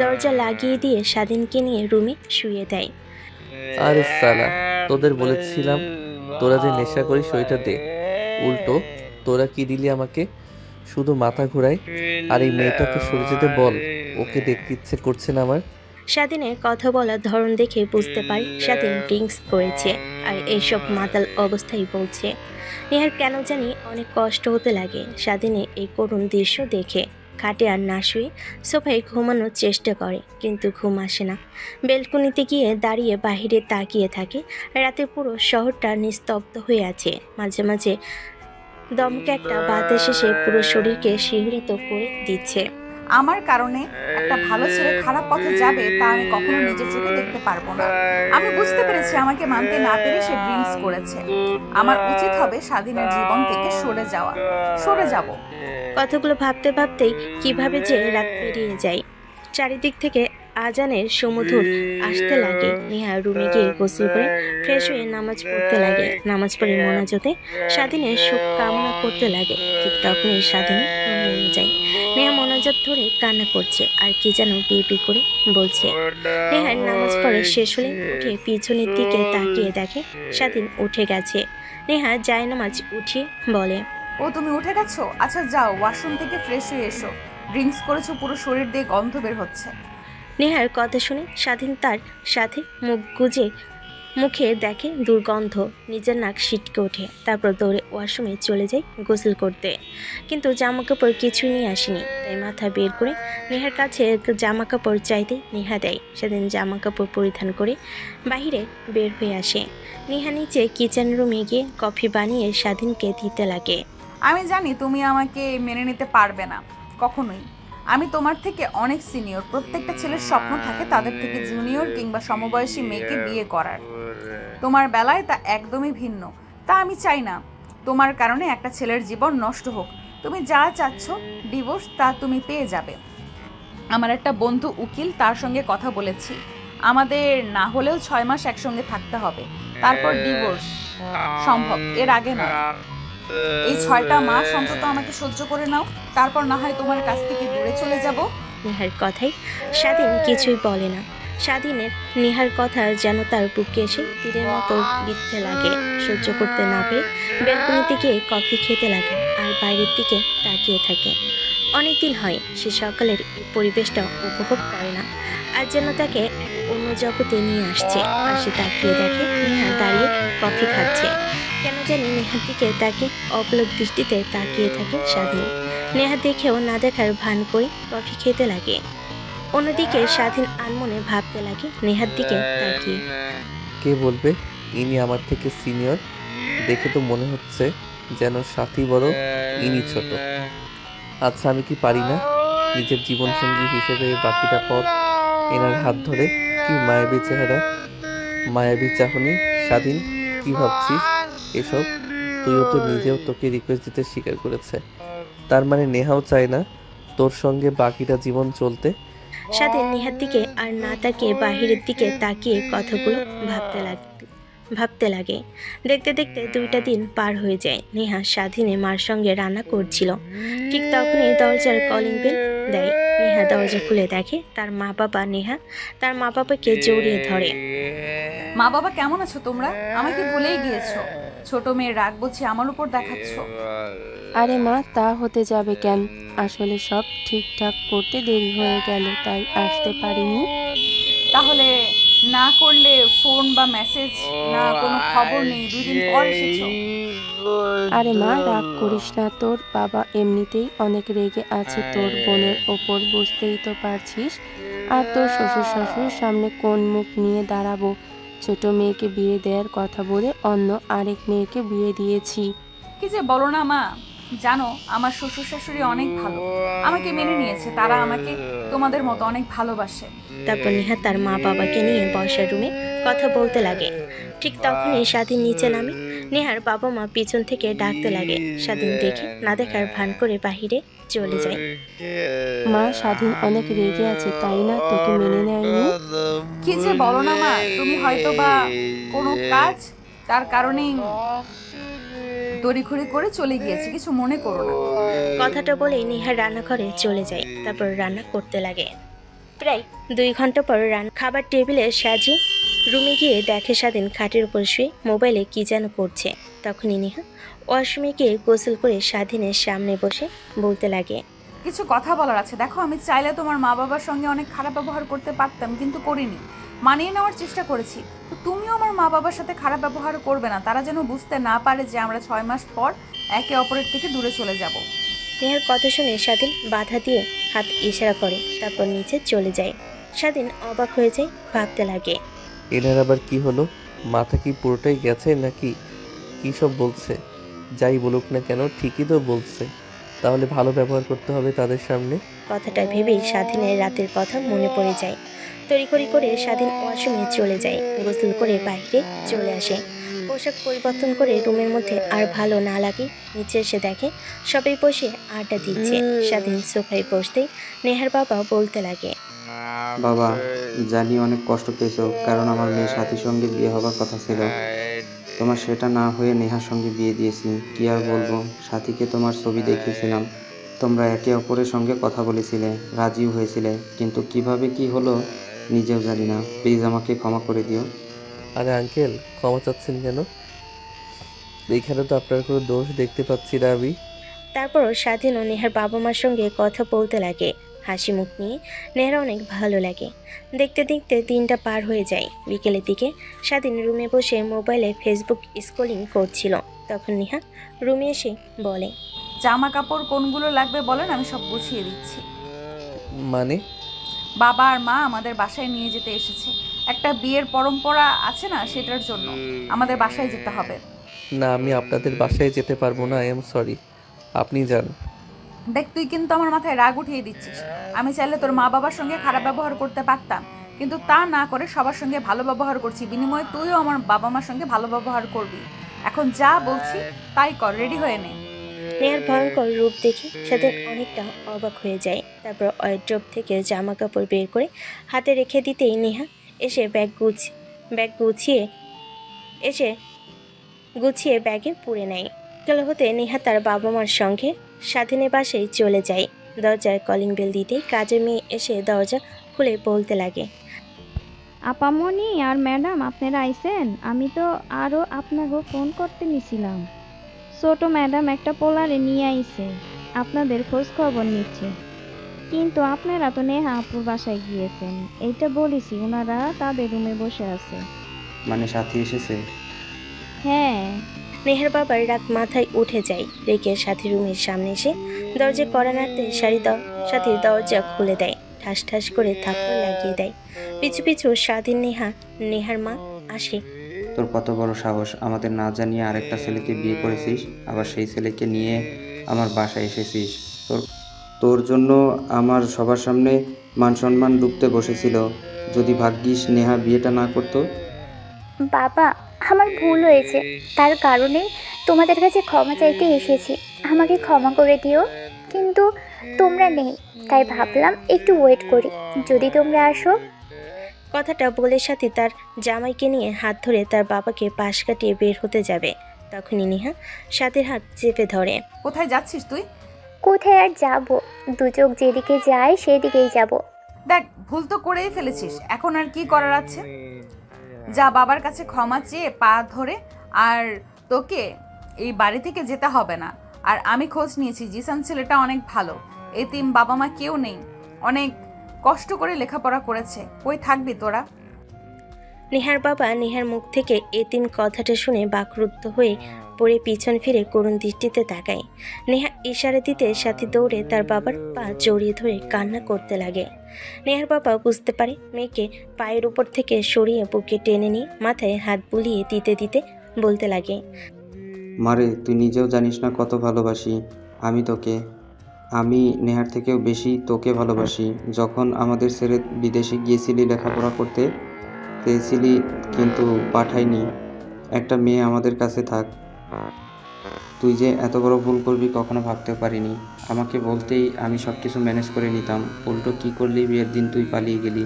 দরজা লাগিয়ে দিয়ে স্বাধীনকে নিয়ে রুমে শুয়ে দেয়। আরে সালা, তোদের বলেছিলাম তোরা যে নেশা করিস ওইটা দে, উল্টো তোরা কি দিলি আমাকে? শুধু মাথা ঘোরায়। আর এই মেয়েটাকে সরে যেতে বল, ওকে দেখতে ইচ্ছে করছে না আমার। স্বাধীনের কথা বলার ধরন দেখে বুঝতে পারি স্বাধীন ড্রিঙ্কস করেছে আর এইসব মাতাল অবস্থায় বলছে। নেহার কেন জানি অনেক কষ্ট হতে লাগে স্বাধীনের এই করুণ দৃশ্য দেখে। খাটে আর না শুয়ে সোফায় ঘুমানোর চেষ্টা করে, কিন্তু ঘুম আসে না। বেলকনিতে গিয়ে দাঁড়িয়ে বাহিরে তাকিয়ে থাকে। রাতে পুরো শহরটা নিস্তব্ধ হয়ে আছে। মাঝে মাঝে দমকে একটা বাতাস এসে পুরো শরীরকে শিহরিত করে দিচ্ছে। আমার কারণে একটা ভালো ছেলে খারাপ পথে যাবে তা আমি কখনো নিজের চোখে দেখতে পারবো না। আমি বুঝতে পেরেছি আমাকে মানতে না পেরে সে ড্রিঙ্কস করেছে। আমার উচিত হবে স্বাধীনের জীবন থেকে সরে যাব। কথাগুলো ভাবতে ভাবতেই কিভাবে যে রাত পেরিয়ে যায়। চারিদিক থেকে আজানের সুমধুর আসতে লাগে। নেহা রুমে গিয়ে গোসল করে ফ্রেশ হয়ে নামাজ পড়তে লাগে। নামাজ পড়ে মোনাজাতে স্বাধীনের সুখ কামনা করতে লাগে। ঠিক তখনই স্বাধীন নেমে যায়। নেহা মোনাজাত ধরে কান্না করছে আর কি যেন বিড়বিড় করে বলছে। নেহার নামাজ পড়ে শেষ হলে উঠে পিছনের দিকে তাকিয়ে দেখে স্বাধীন উঠে গেছে। নেহা জায়নামাজ উঠিয়ে বলে, ও তুমি উঠে গেছো? আচ্ছা যাও, ওয়াশরুম থেকে ফ্রেশ হয়ে এসো। ড্রিঙ্কস করেছো, পুরো শরীর দিয়ে গন্ধ বের হচ্ছে। নেহার কথা শুনে স্বাধীন তার সাথে মুখ গুজে মুখে দেখে দুর্গন্ধ। নিজের নাক ছিটকে ওঠে। তারপর দৌড়ে ওয়াশরুমে চলে যায় গোসল করতে। কিন্তু জামা কাপড় কিছুই নিয়ে আসেনি, তাই মাথা বের করে নেহার কাছে জামা কাপড় চাইতে নেহা দেয়। সেদিন জামা কাপড় পরিধান করে বাহিরে বের হয়ে আসে। নেহা নিচে কিচেন রুমে গিয়ে কফি বানিয়ে স্বাধীনকে দিতে লাগে। আমি জানি তুমি আমাকে মেনে নিতে পারবে না কখনোই। আমি তোমার থেকে অনেক সিনিয়র। প্রত্যেকটা ছেলের স্বপ্ন থাকে তাদের থেকে জুনিয়র কিংবা সমবয়সী মেয়েকে বিয়ে করার। তোমার বেলায় তা একদমই ভিন্ন। তা আমি চাই না তোমার কারণে একটা ছেলের জীবন নষ্ট হোক। তুমি যা চাচ্ছ ডিভোর্স, তা তুমি পেয়ে যাবে। আমার একটা বন্ধু উকিল, তার সঙ্গে কথা বলেছি। আমাদের না হলেও 6 মাস একসঙ্গে থাকতে হবে, তারপর ডিভোর্স সম্ভব, এর আগে নয়। এই 6টা মাস অন্তত আমাকে সহ্য করে নাও, তারপর না হয় তোমার কাছ থেকে দূরে চলে যাব। নেহার কথাই স্বাধীন কিছুই বলে না। স্বাধীনের নেহার কথা যেন তার বুকে এসে তীরের মতো বিঁধতে লাগে। সহ্য করতে না পেরে ব্যালকনিতে গিয়ে কফি খেতে লাগে আর বাইরের দিকে তাকিয়ে থাকে। অনেকদিন হয় সে সকালের এই পরিবেশটা উপভোগ করে না। আজ যেন তাকে এক অন্য জগতে নিয়ে আসছে। আর সে তাকিয়ে দেখে নেহা দাঁড়িয়ে কফি খাচ্ছে। কেন জানি নেহার দিকে তাকে অপলক দৃষ্টিতে তাকিয়ে থাকে স্বাধীন। নেহা দেখেও না দেখার ভান করে কফি খেতে লাগে। অন্যদিকে স্বাধীন আনমনে ভাবতে লাগে নেহার দিকে তাকিয়ে। কে বলবে ইনি আমার থেকে সিনিয়র? দেখে তো মনে হচ্ছে যেন সাথী বড়, ইনি ছোট। আচ্ছা, আমি কি পারি না নিজের জীবনসঙ্গী হিসেবে বাকিটা পথ এনার হাত ধরে? কি মায়াবী চেহারা, মায়াবী চাহনি। স্বাধীন, কি ভাবছিস এসব? তুইও তো নিজেও তোকে রিকোয়েস্ট দিতে স্বীকার করেছে। তার মানে নেহাও চায় না তোর সঙ্গে বাকিটা জীবন চলতে? স্বাধীন নেহার দিকে আর না তাকিয়ে বাহিরের দিকে তাকিয়ে কথাগুলো ভাবতে লাগে। দেখতে দেখতে 2টা দিন পার হয়ে যায়। নেহা স্বাধীনের মার সঙ্গে রান্না করছিল। ঠিক তখনই দরজার কলিং বেল দেয়। নেহা দরজা খুলে দেখে তার মা বাবা। নেহা তার মা বাবাকে জড়িয়ে ধরে। মা বাবা কেমন আছো তোমরা? আমাকে ভুলেই গিয়েছো। ছোট মেয়ের রাগ বুঝি আমার উপর দেখাচ্ছ? আরে মা, তা হতে যাবে কেন? আসলে সব ঠিকঠাক করতে দেরি হয়ে গেল, তাই আসতে পারিনি। তাহলে না করলে ফোন বা মেসেজ, না কোনো খবর নেই, 2 দিন পর এসেছো। আরে মা, রাগ করিস না। তোর বাবা এমনিতেই অনেক রেগে আছে তোর বোনের ওপর, বুঝতেই তো পারছিস। আর তোর শ্বশুর শাশুড়ির সামনে কোন মুখ নিয়ে দাঁড়াবো? ছোট মেয়েকে বিয়ে দেওয়ার কথা বলে অন্য আরেক মেয়েকে বিয়ে দিয়েছি। কি যে বলো না মা, জানো আমার শ্বশুর শাশুড়ি অনেক ভালো, আমাকে মেনে নিয়েছে। তারা আমাকে তোমাদের মতো অনেক ভালোবাসে। তারপর নেহা তার মা বাবাকে নিয়ে বসার রুমে কথা বলতে লাগে। ঠিক তখনই স্বাধীন নিচে নামে। নেহার বাবা মা পিছন থেকে ডাকতে লাগে। স্বাধীন দেখে না দেখার ভান করে বাহিরে চলে যায়। মা, স্বাধীন অনেক রেগে আছে, তাই না? তোকে মেনে নেয়নি। কি যে বলো না মা, তুমি হয়তো বা কোনো কাজ, তার কারণেই দড়িখড়ি করে চলে গিয়েছে, কিছু মনে করো না। কথাটা বলেই নেহা রান্নাঘরে চলে যায়। তারপর রান্না করতে লাগে। প্রায় 2 ঘন্টা পর খাবার টেবিলে সাজিয়ে রুমে গিয়ে দেখে স্বাধীন খাটের উপর শুয়ে মোবাইলে কি যেন করছে। তখনই নেহা ওয়াশরুমে গিয়ে গোসল করে স্বাধীনের সামনে বসে বলতে লাগে, কিছু কথা বলার আছে। দেখো, আমি চাইলে তোমার মা বাবার সঙ্গে অনেক খারাপ ব্যবহার করতে পারতাম, কিন্তু করিনি। মানিয়ে নেওয়ার চেষ্টা করেছি। তো তুমিও আমার মা বাবার সাথে খারাপ ব্যবহার করবে না। তারা যেন বুঝতে না পারে যে আমরা 6 মাস পর একে অপরের থেকে দূরে চলে যাব। নেহার কথা শুনে স্বাধীন বাধা দিয়ে হাত ইশারা করে, তারপর নিচে চলে যায়। স্বাধীন অবাক হয়ে যায়, ভাবতে লাগে, এনার আবার কি হলো? মাথা কি পুরোটাই গেছে নাকি? কী সব বলছে? যাই বলুক না কেন, ঠিকই তো বলছে। তাহলে ভালো ব্যবহার করতে হবে তাদের সামনে। কথাটা ভেবেই স্বাধীনের রাতের কথা মনে পড়ে যায়। তড়িঘড়ি করে স্বাধীন ওয়াশরুমে চলে যায়। গোসল করে বাইরে চলে আসে। পোশাক পরিবর্তন করে রুমের মধ্যে আর ভালো না লাগে নিচে এসে দেখে সবাই বসে আড্ডা দিচ্ছে। স্বাধীন সোফায় বসতেই নেহার বাবা বলতে লাগে, বাবা, জানি অনেক কষ্ট পেয়েছো, কারণ আমার মেয়ের সাথীর সঙ্গে বিয়ে হবার কথা ছিল। তোমার সেটা না হয়ে নেহার সঙ্গে বিয়ে দিয়েছি। কি আর বলবো, সাথীকে তোমার ছবি দেখিয়েছিলাম, তোমরা একে অপরের সঙ্গে কথা বলেছিলে, রাজিও হয়েছিলে, কিন্তু কিভাবে কি হলো নিজেও জানি না। প্লিজ আমাকে ক্ষমা করে দিও। আরে আঙ্কেল, ক্ষমা চাচ্ছেন কেন? এখানে তো আপনার কোনো দোষ দেখতে পাচ্ছি না আমি। তারপরও স্বাধীন ও নেহার বাবা মার সঙ্গে কথা বলতে লাগে। হাসি মুখ নিয়ে নেহার অনেক ভালো লাগে। দেখতে দেখতে দিনটা পার হয়ে যায়। বিকেলের দিকে স্বাধীন রুমে বসে মোবাইলে ফেসবুক স্ক্রলিং করছিল। তখন নেহা রুমে এসে বলে, জামা কাপড় কোনগুলো লাগবে বলেন, আমি সব গুছিয়ে দিচ্ছি। মানে? বাবা আর মা আমাদের বাসায় নিয়ে যেতে এসেছে। একটা বিয়ের পরম্পরা আছে না, সেটার জন্য আমাদের বাসায় যেতে হবে। না, আমি আপনাদের বাসায় যেতে পারবো না। আই এম সরি, আপনি যান। দেখ, তুই কিন্তু আমার মাথায় রাগ উঠিয়ে দিচ্ছিস। আমি চাইলে তোর মা বাবার সঙ্গে খারাপ ব্যবহার করতে পারতাম, কিন্তু তা না করে সবার সঙ্গে ভালো ব্যবহার করছি। বিনিময়ে তুইও আমার বাবা মার সঙ্গে ভালো ব্যবহার করবি। এখন যা বলছি তাই কর, রেডি হয়ে নে। নেহার ভয়ঙ্কর রূপ দেখে স্বাধীন অনেকটা অবাক হয়ে যায়। তারপর ওয়ার্ড্রোব থেকে জামা কাপড় বের করে হাতে রেখে দিতেই নেহা এসে গুছিয়ে ব্যাগে পুরে নেয়। গেল হতে নেহা তার বাবা মার সঙ্গে স্বাধীনের বাসায় চলে যায়। দরজার কলিং বেল দিতেই কাজের মেয়ে এসে দরজা খুলে বলতে লাগে, আপামনি আর ম্যাডাম আপনারা আইছেন? আমি তো আরও আপনাকে ফোন করতে নিছিলাম। ছোট ম্যাডাম একটা পোলারে নিয়ে আইছে, আপনাদের খোঁজ খবর নিচ্ছে। কিন্তু আপনারা তো নেহা আপুর বাসায় গিয়েছেন, এইটা বলেছি। ওনারা তাদের রুমে বসে আছে। মানে সাথী এসেছে? হ্যাঁ। নেহার বাবার রাগ মাথায় উঠে যায়। রেখে সাথী রুমের সামনে এসে দরজা কড়া নাড়তে সাথীর দরজা খুলে দেয়। ঠাস ঠাস করে থাপ্পড় লাগিয়ে দেয়। পিছু পিছু স্বাধীন নেহার মা আসে। তোর কত বড় সাহস, আমাদের না জানিয়ে আরেকটা ছেলেকে বিয়ে করেছিস, আবার সেই ছেলেকে নিয়ে আমার বাসায় এসেছিস। তোর জন্য আমার সবার সামনে মান সম্মান ডুবতে বসেছিল। যদি ভাগ্যিস নেহা বিয়েটা না করতো। বাবা, আমার ভুল হয়েছে, তার কারণে তোমাদের কাছে ক্ষমা চাইতে এসেছি। আমাকে ক্ষমা করে দিও। কিন্তু তোমরা নেই, তাই ভাবলাম একটু ওয়েট করি, যদি তোমরা আসো। কথাটা বলে সাথী তার জামাইকে নিয়ে হাত ধরে তার বাবাকে পাশ কাটিয়ে বের হতে যাবে। তখনই নেহা সাথীর হাত চেপে ধরে। কোথায় যাচ্ছিস তুই? কোথায় আর যাব, দু চোখ যেদিকে যায় সেদিকেই যাব। দেখ, ভুল তো করেই ফেলেছিস, এখন আর কি করার আছে? যা বাবার কাছে ক্ষমা চেয়ে পা ধরে। আর তোকে এই বাড়ি থেকে যেতে হবে না। আর আমি খোঁজ নিয়েছি, জিসান ছেলেটা অনেক ভালো। এতিম বাবা মা কেউ নেই, অনেক কষ্ট করে লেখাপড়া করেছে। কই থাকবি তোরা? নেহার বাবা নেহার মুখ থেকে এতিম কথাটা শুনে বাকরুদ্ধ হয়ে পড়ে পিছন ফিরে করুণ দৃষ্টিতে তাকায়। নেহা ইশারা দিতে সাথী দৌড়ে তার বাবার পা জড়িয়ে ধরে কান্না করতে লাগে। নেহার বাবা বুঝতে পারে মেয়েকে পায়ের উপর থেকে সরিয়ে বুকে টেনে নিয়ে মাথায় হাত বুলিয়ে দিতে দিতে বলতে লাগে, মারে, তুই নিজেও জানিস না কত ভালোবাসি আমি তোকে। আমি নেহার থেকেও বেশি তোকে ভালোবাসি। যখন আমাদের ছেড়ে বিদেশে গিয়েছিলি লেখাপড়া করতে, চেয়েছিলি কিন্তু পাঠাইনি। একটা মেয়ে আমাদের কাছে থাক। তুই যে এত বড় ভুল করবি কখনো ভাবতেও পারিনি। আমাকে বলতেই আমি সব কিছু ম্যানেজ করে নিতাম। উল্টো কী করলি, বিয়ের দিন তুই পালিয়ে গেলি।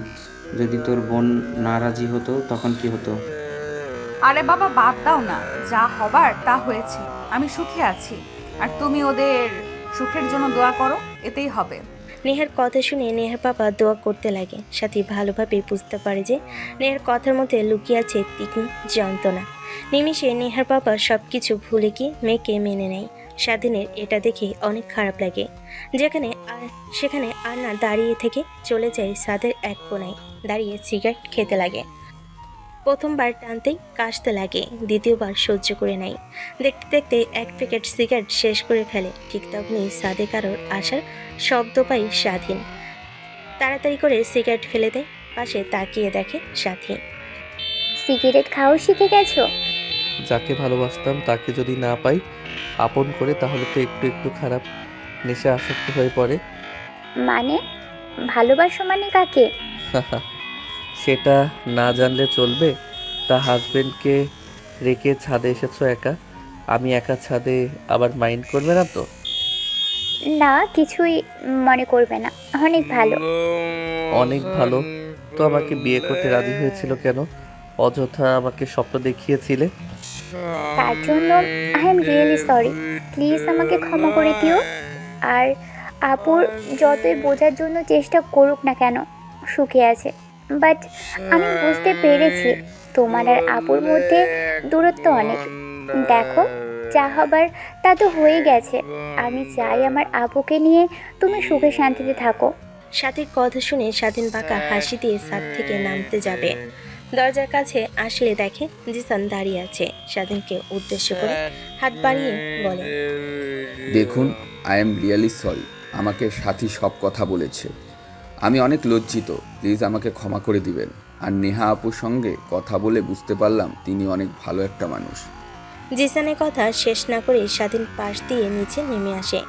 যদি তোর বোন না রাজি হতো তখন কি হতো? আরে বাবা, বাদ দাও না, যা হবার তা হয়েছে। আমি সুখে আছি, আর তুমি ওদের সুখের জন্য দোয়া করো, এতেই হবে। নেহার কথা শুনে নেহার বাবা দোয়া করতে লাগে। সাথী ভালোভাবে বুঝতে পারে যে নেহার কথার মধ্যে লুকিয়ে আছে তীক্ষ্ণ যন্ত্রণা। নিমিষে নেহার বাবা সব কিছু ভুলে গিয়ে মেয়েকে মেনে নেয়। স্বাধীনের এটা দেখে অনেক খারাপ লাগে। সেখানে আর না দাঁড়িয়ে থেকে চলে যায় সাদের এক কোণায় দাঁড়িয়ে সিগারেট খেতে লাগে। প্রথমবার টানতেই কাশতে লাগে, দ্বিতীয়বার সহ্য করে নেয়। দেখতে দেখতে এক প্যাকেট সিগারেট শেষ করে ফেলে। ঠিক তখনই সাদে কারোর আসার শব্দ পাই স্বাধীন। তাড়াতাড়ি করে সিগারেট ফেলে দেয়। পাশে তাকিয়ে দেখে সাথী। সিগারেট খাওয়া শিখে গেছো? যাকে ভালোবাসতাম তাকে যদি না পাই আপন করে, তাহলে তো একটু একটু খারাপ নেশা আসক্ত হয়ে পড়ে। মানে ভালোবাসো মানে কাকে? সেটা না জানলে চলবে? তা হাজবেন্ডকে রেখে ছাদে এসেছো একা, আমি একা ছাদে, আবার মাইন্ড করবে না তো? না, কিছুই মনে করবে না, অনেক ভালো। অনেক ভালো তো আমাকে বিয়ে করতে রাজি হয়েছিল কেন? অযথা আমাকে স্বপ্ন দেখিয়েছিলে। তার জন্য I am really sorry, please আমাকে ক্ষমা করে দিও। আর আপুর যতই বোঝার জন্য চেষ্টা করুক না কেন, সুখে আছে। বাট আমি বুঝতে পেরেছি তোমার আর আপুর মধ্যে দূরত্ব অনেক। দেখো, যা হবার তা তো হয়ে গেছে। আমি চাই আমার আপুকে নিয়ে তুমি সুখে শান্তিতে থাকো। সাথীর কথা শুনে স্বাধীন বাঁকা হাসি দিয়ে ছাদ থেকে নামতে যাবে। দরজার কাছে আসলে দেখে জিসান দাঁড়িয়ে আছে। স্বাধীনকে উদ্দেশ্য করে হাত বাড়িয়ে বলে, দেখুন, আই এম রিয়েলি সরি। আমাকে সাথী সব কথা বলেছে, আমি অনেক লজ্জিত। প্লিজ আমাকে ক্ষমা করে দিবেন। আর নেহা আপুর সঙ্গে কথা বলে বুঝতে পারলাম তিনি অনেক ভালো একটা মানুষ। জিসানের কথা শেষ না করে স্বাধীন পাশ দিয়ে নিচে নেমে আসে।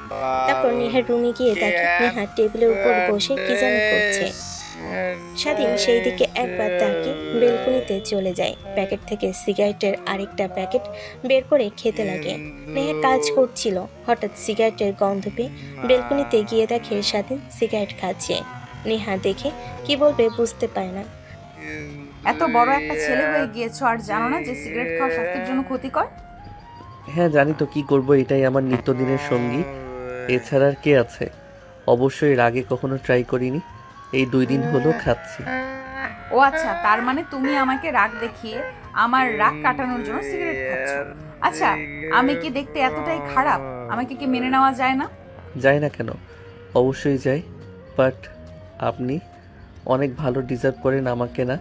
তারপর নেহার রুমে গিয়ে দেখে নেহা টেবিলের উপর বসে কি যেন করছে। স্বাধীন সেই দিকে একবার তাকিয়ে বেলকুনিতে চলে যায়। প্যাকেট থেকে সিগারেটের আরেকটা প্যাকেট বের করে খেতে লাগে। নেহা কাজ করছিল, হঠাৎ সিগারেটের গন্ধ পেয়ে বেলকুনিতে গিয়ে দেখে স্বাধীন সিগারেট খাচ্ছে। নেহা দেখে কি বলবে বুঝতে পারে না। এত বড় একটা ছেলে হয়ে গিয়েছো আর জানো না যে সিগারেট খাওয়া স্বাস্থ্যের জন্য ক্ষতিকর? হ্যাঁ জানি তো, কি করব, এটাই আমার নিত্যদিনের সঙ্গী, এছাড়া আর কে আছে? অবশ্যই এর আগে কখনো ট্রাই করিনি, এই 2 দিন হলো খাচ্ছি। ও আচ্ছা, তার মানে তুমি আমাকে রাগ দেখিয়ে আমার রাগ কাটানোর জন্য সিগারেট খাচ্ছ। আচ্ছা, আমি কি দেখতে এতটাই খারাপ? আমাকে কি মেনে নেওয়া যায় না? যাই না কেন, অবশ্যই যাই, বাট আপনি অনেক ভালো ডিজার্ভ করেন আমাকে, না?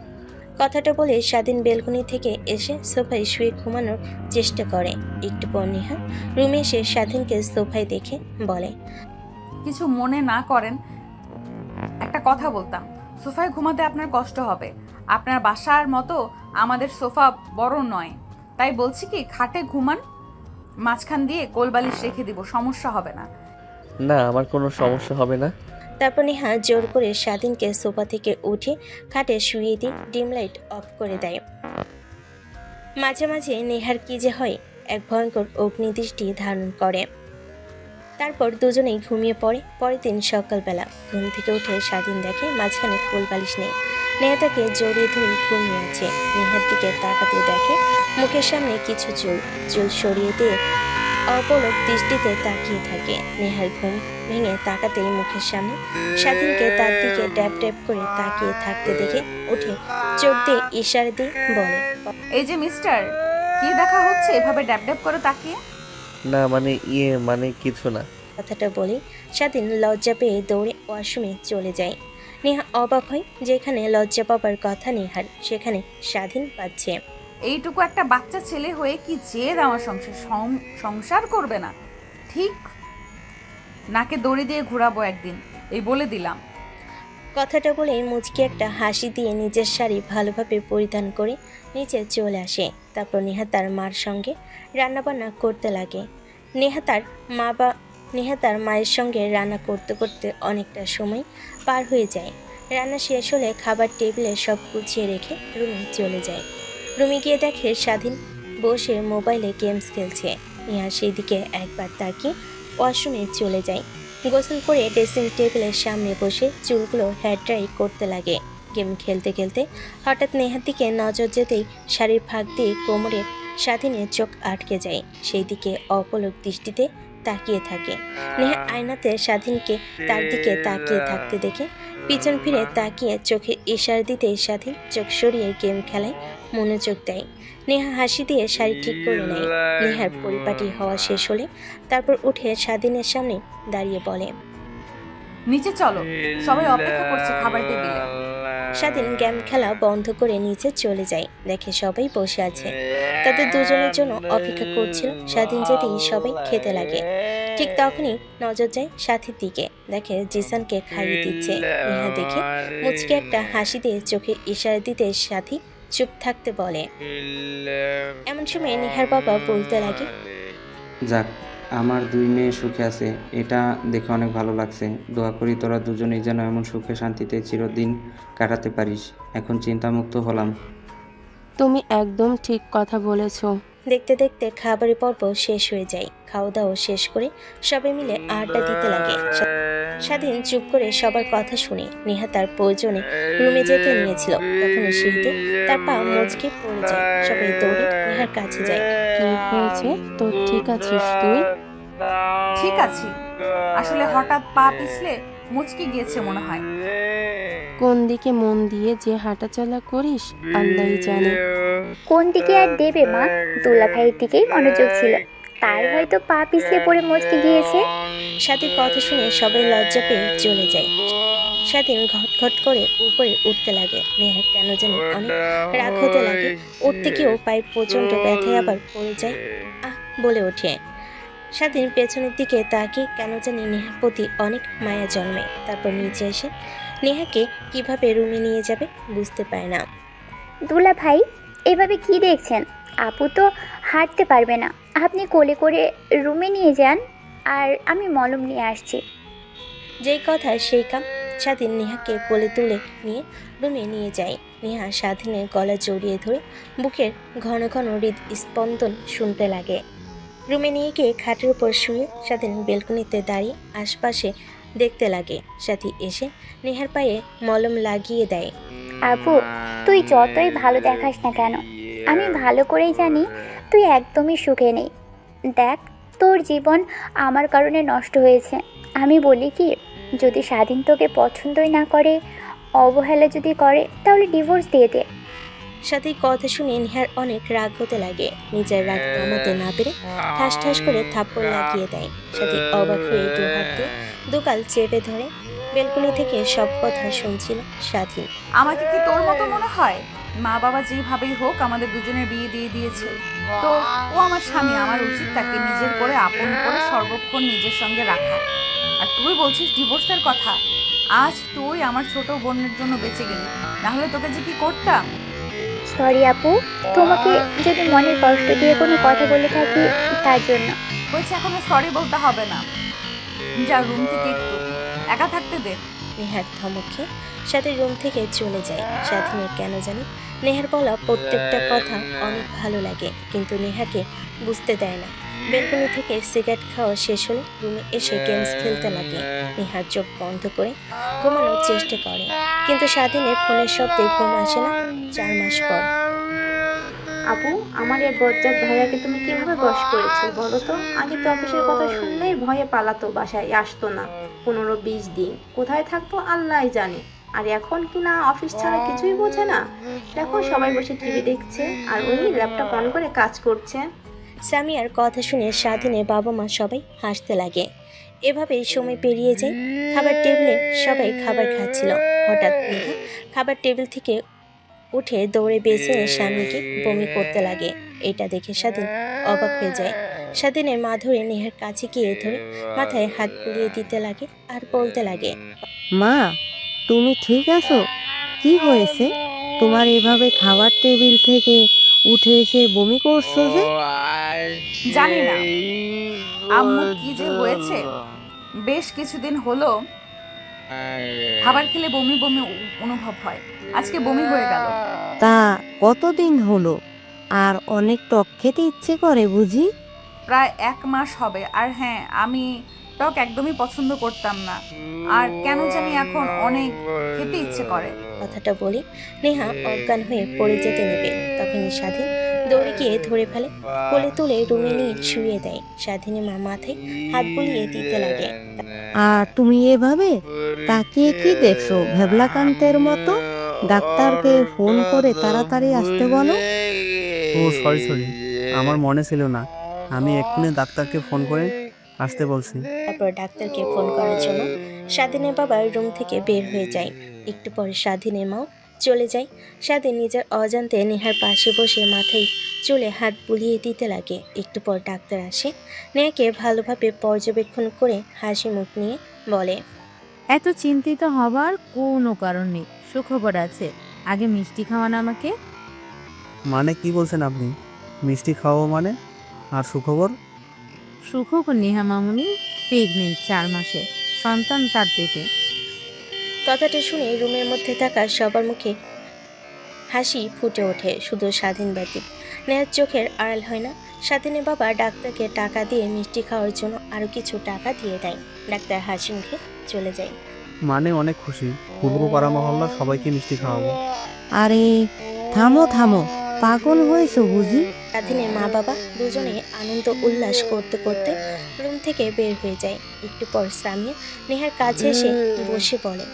কথাটা বলে স্বাধীন বেলকনি থেকে এসে সোফায় শুয়ে ঘুমানোর চেষ্টা করে। একটু পর নেহা রুমে এসে স্বাধীনকে সোফায় দেখে বলে, কিছু মনে না করেন, একটা কথা বলতাম। সোফায় ঘুমাতে আপনার কষ্ট হবে। আপনার বাসার মতো আমাদের সোফা বড় নয়, তাই বলছি কি খাটে ঘুমান, মাঝখান দিয়ে কোলবালিশ রেখে দিব, সমস্যা হবে না। না, আমার কোনো সমস্যা হবে না। তারপর নেহা জোর করে স্বাধীনকে সোফা থেকে উঠে খাটে শুয়ে দিয়ে ডিম লাইট অফ করে দেয়। মাঝে মাঝে নেহার কি যে হয়, এক ভয়ঙ্কর অগ্নিদৃষ্টি ধারণ করে। তারপর দুজনেই ঘুমিয়ে পড়ে। পরের দিন সকালবেলা ঘুম থেকে উঠে স্বাধীন দেখে মাঝখানে কোল বালিশ নেই। নেহা তাকে জড়িয়ে ধরে ঘুমিয়ে আছে। নেহার দিকে তাকাতে দেখে মুখের সামনে কিছু চুল সরিয়ে দিয়ে অপলক দৃষ্টিতে তাকিয়ে থাকে। নেহার ঘুম ভেঙে তাকাতেই মুখের সামনে স্বাধীনকে তার দিকে ড্যাব ড্যাব করে তাকিয়ে থাকতে দেখে উঠে চোখ দিয়ে ইশারা দিয়ে বলে, এই যে মিস্টার, কি দেখা হচ্ছে এভাবে ড্যাব ড্যাব করে তাকিয়ে? না মানে মানে কিছু না। কথাটা বলেই স্বাধীন লজ্জা পেয়ে দৌড়ে ওয়াশরুমে চলে যায়। নেহা অবাক হয়, যেখানে লজ্জা পাবার কথা নেহার, সেখানে স্বাধীন পাচ্ছে। এইটুকু একটা বাচ্চা ছেলে হয়ে কি জেদ আমার সংসার করবে না? ঠিক নাকে দড়ি দিয়ে ঘোরাবো একদিন, এই বলে দিলাম। কথাটা বলে মুচকি একটা হাসি দিয়ে নিজের শাড়ি ভালোভাবে পরিধান করে নিচে চলে আসে। তারপর নেহা তার মার সঙ্গে রান্নাবান্না করতে লাগে। নেহা তার মায়ের সঙ্গে রান্না করতে করতে অনেকটা সময় পার হয়ে যায়। রান্না শেষ হলে খাবার টেবিলে সব গুছিয়ে রেখে রুমে চলে যায়। রুমে গিয়ে দেখে স্বাধীন বসে মোবাইলে গেমস খেলছে। নেহা সেই দিকে একবার তাকিয়ে ওয়াশরুমে চলে যায়। গোসল করে ড্রেসিং টেবিলের সামনে বসে চুলগুলো হেয়ার ড্রাই করতে লাগে। গেম খেলতে খেলতে হঠাৎ নেহার দিকে নজর যেতেই শাড়ির ফাঁক দিয়ে কোমরে স্বাধীনের চোখ আটকে যায়। সেই দিকে অপলক দৃষ্টিতে তাকিয়ে থাকে। নেহা আয়নাতে স্বাধীনকে তার দিকে তাকিয়ে থাকতে দেখে পিছন ফিরে তাকিয়ে চোখে ইশারা দিতে স্বাধীন চোখ সরিয়ে গেম খেলায় মনোযোগ দেয়। নেহা হাসি দিয়ে শাড়ি ঠিক করে নেয়। নেহার পরিপাটি হওয়া শেষ হলে তারপর উঠে স্বাধীনের সামনে দাঁড়িয়ে বলে, নিচে চলো, সবাই অপেক্ষা করছে খাবার টেবিলে। স্বাধীন গেম খেলা বন্ধ করে নিচে চলে যায়। দেখে সবাই বসে আছে, তাদের দুজনের জন্য অপেক্ষা করছিল। স্বাধীন যেতেই সবাই খেতে লাগে। ঠিক তখনই নজর যায় সাথীর দিকে, দেখে জিসানকে খাইয়ে দিচ্ছে। নেহা দেখে মুচকে একটা হাসি দিয়ে চোখে ইশারা দিতে সাথী চুপ থাকতে বলে। এমন সময় নেহার বাবা বলতে লাগে, যাক, আমার 2 মেয়ে সুখে আছে, এটা দেখে অনেক ভালো লাগছে। দোয়া করি তোরা দুজনেই যেন এমন সুখে শান্তিতে চিরদিন কাটাতে পারিস। এখন চিন্তামুক্ত হলাম। তুমি একদম ঠিক কথা বলেছো। দেখতে দেখতে খাবারের পর্ব শেষ হয়ে যায়। খাওয়া দাওয়া শেষ করে সবাই মিলে আড্ডা দিতে লাগে। স্বাধীন চুপ করে সবার কথা শুনে নেহা তার প্রয়োজনে রুমে যেতে নিয়েছিল। তখনই সিঁড়িতে তার পা মুচকে পড়ে যায়। সবাই দৌড়ে নেহার কাছে যায়। কি হয়েছে তোর? ঠিক আছিস তুই? ঠিক আছি, আসলে হঠাৎ পা পিছলে মুচকে গিয়েছে মনে হয়। কোন দিকে মন দিয়ে যে হাঁটাচলা করিস আল্লাহই জানে। কোন দিকে আর দেবে মা, দোলা ভাইয়ের দিকেই মনোযোগ ছিল, তাই হয়তো পা পিছলে পড়ে মুচকে গিয়েছে। স্বাধীন কথা শুনে সবাই লজ্জা পেয়ে চলে যায়। স্বাধীন ঘটঘট করে উপরে উঠতে লাগে। নেহার কেন জানি অনেক রাগ হতে লাগে। উঠতে গিয়েও পায়ে প্রচণ্ড ব্যথায় আবার পড়ে যায়। আহ বলে ওঠে। স্বাধীন পেছনের দিকে তাকিয়ে কেন জানি নেহার প্রতি অনেক মায়া জন্মে। তারপর নিচে এসে নেহাকে কিভাবে রুমে নিয়ে যাবে বুঝতে পারে না। দোলা ভাই, এভাবে কি দেখছেন? আপু তো হাঁটতে পারবে না, আপনি কোলে করে রুমে নিয়ে যান, আর আমি মলম নিয়ে আসছি। যেই কথা সেই কাম। স্বাধীন নেহাকে কোলে তুলে নিয়ে রুমে নিয়ে যায়। নেহা স্বাধীনের গলা জড়িয়ে ধরে বুকের ঘন ঘন হৃদস্পন্দন শুনতে লাগে। রুমে নিয়ে গিয়ে খাটের উপর শুয়ে স্বাধীন বেলকনিতে দাঁড়িয়ে আশপাশে দেখতে লাগে। সাথী এসে নেহার পায়ে মলম লাগিয়ে দেয়। আপু, তুই যতই ভালো দেখাস না কেন, আমি ভালো করেই জানি তুই একদমই সুখে নেই। দেখ, তোর জীবন আমার কারণে নষ্ট হয়েছে। আমি বলি কি, যদি স্বাধীন তোকে পছন্দই না করে, অবহেলা যদি করে তাহলে ডিভোর্স দিয়ে দে। সাথে কথা শুনে নেহার অনেক রাগ হতে লাগে। নিজের রাগ কমাতে না পেরে ঠাস ঠাস করে থাপ্পড় লাগিয়ে দেয়। সাথে অবাক হয়ে দু হাত দিয়ে দুগাল চেপে ধরে। বেলকনি থেকে সব কথা শুনছিল স্বাধীন। আমাকে কি তোর মতো মনে হয়? মা বাবা যেভাবেই হোক আমাদের দুজনের বিয়ে দিয়ে দিয়েছে। তো ও আমার স্বামী, আমার উচিত তাকে নিজের করে আপন করে সর্বক্ষণ নিজের সঙ্গে রাখা। আর তুই বলছিস ডিভোর্সের কথা? আজ তুই আমার ছোট বোনের জন্য বেঁচে গেলি, না হলে তোকে যে কি করতাম। সরি আপু, তোমাকে যদি মনের কষ্ট দিয়ে কোনো কথা বলে থাকি তার জন্য। বলছি এখন সরি বলতে হবে না, যা রুম থেকে একটু একা থাকতে দে। নেহার ধমকে সাথে রুম থেকে চলে যায়। স্বাধীনের কেন জানি নেহার বলা প্রত্যেকটা কথা অনেক ভালো লাগে, কিন্তু নেহাকে বুঝতে দেয় না। বেলকনি থেকে সিগারেট খাওয়া শেষ হলে রুমে এসে গেমস খেলতে লাগে। নেহার চোখ বন্ধ করে ঘুমানোর চেষ্টা করে, কিন্তু স্বাধীনের ফোনের শব্দে ঘুম আসে না 4 মাস পর। আপু, আমার এই বজ্জাত ভাইয়াকে তুমি কিভাবে বশ করেছো বলো তো? আগে তো অফিসের কথা শুনলেই ভয়ে পালাতো, বাসায় আসতো না 15-20 দিন। কোথায় থাকতো আল্লাহ জানে। আর এখন কি না অফিস ছাড়া কিছুই বোঝে না। দেখো সবাই বসে টিভি দেখছে আর উনি ল্যাপটপ অন করে কাজ করছে। সামিয়ার কথা শুনে স্বাধীনের বাবা মা সবাই হাসতে লাগে। এভাবেই সময় পেরিয়ে যায়। খাবার টেবিলে সবাই খাবার খাচ্ছিল। হঠাৎ নেহা খাবার টেবিল থেকে উঠে দৌড়ে বেঁচে স্বামীকে বমি করতে লাগে। এটা দেখে স্বাধীন অবাক হয়ে যায়। স্বাধীনের মা ধরে নেহার কাছে গিয়ে ধরে মাথায় হাত বুলিয়ে দিতে লাগে আর বলতে লাগে, মা তুমি ঠিক আছো? কি হয়েছে তোমার এভাবে খাবার টেবিল থেকে উঠে এসে বমি করছো যে? জানি না আম্মু কি যে হয়েছে, বেশ কিছুদিন হলো খাবার খেলে বমি বমি অনুভব হয়। আজকে বমি হয়ে গেল। তা কতদিন হলো? আর অনেক টক খেতে ইচ্ছে করে বুঝি? প্রায় 1 মাস হবে। আর হ্যাঁ, আমি টক একদমই পছন্দ করতাম না, আর কেন জানি এখন অনেক খেতে ইচ্ছে করে। কথাটা বলে নেহা অজ্ঞান হয়ে পড়ে যেতে নেবে। তখনই স্বাধীন দৌড়ে গিয়ে ধরে ফেলে, কোলে তুলে রুমে নিয়ে শুয়ে দেয়। স্বাধীনের মা মাথায় হাত বুলিয়ে দিতে লাগে। আর তুমি এভাবে তাকিয়ে কি দেখছো ভেবলাকান্তের মতো? ডাক্তারকে ফোন করে তাড়াতাড়ি আসতে বলো। ও সরি, আমার মনে ছিল না। আমি এক্ষুনি ডাক্তারকে ফোন করে আসতে বলছি। তারপর ডাক্তারকে ফোন করার জন্য স্বাধীনের বাবা রুম থেকে বের হয়ে যায়। একটু পরে স্বাধীনের মাও চলে যায়। স্বাধীন নিজের অজান্তে নেহার পাশে বসে মাথায় চুলে হাত বুলিয়ে দিতে লাগে। একটু পর ডাক্তার আসে। নেহাকে ভালোভাবে পর্যবেক্ষণ করে হাসি মুখ নিয়ে বলে, এত চিন্তিত হবার কোনো কারণ নেই, সুখবর আছে। আগে মিষ্টি খাওয়ান আমাকে। মানে কি বলছেন আপনি? মিষ্টি খাওয়াবো মানে? আর সুখবর? সুখবর নেহা মামুনি প্রেগনেন্ট, 4 মাসে সন্তান তার পেটে। কথাটা শুনে রুমের মধ্যে থাকা সবার মুখে হাসি ফুটে ওঠে, শুধু স্বাধীন ব্যতীত। নেহার চোখের আড়াল হয় না। স্বাধীনের বাবা ডাক্তারকে টাকা দিয়ে মিষ্টি খাওয়ার জন্য আরও কিছু টাকা দিয়ে দেয়। ডাক্তার হাসি মুখে চলে যায়। মানে অনেক খুশি, পূর্ব পাড়া মহল্লার সবাইকে মিষ্টি খাওয়াবো। আরে থামো থামো, পাগল হয়েছো বুঝি? স্বাধীনের মা বাবা দুজনে আনন্দ উল্লাস করতে করতে রুম থেকে বের হয়ে যায়। একটু পর সামিয়া নেহার কাছে এসে বসে পড়ে।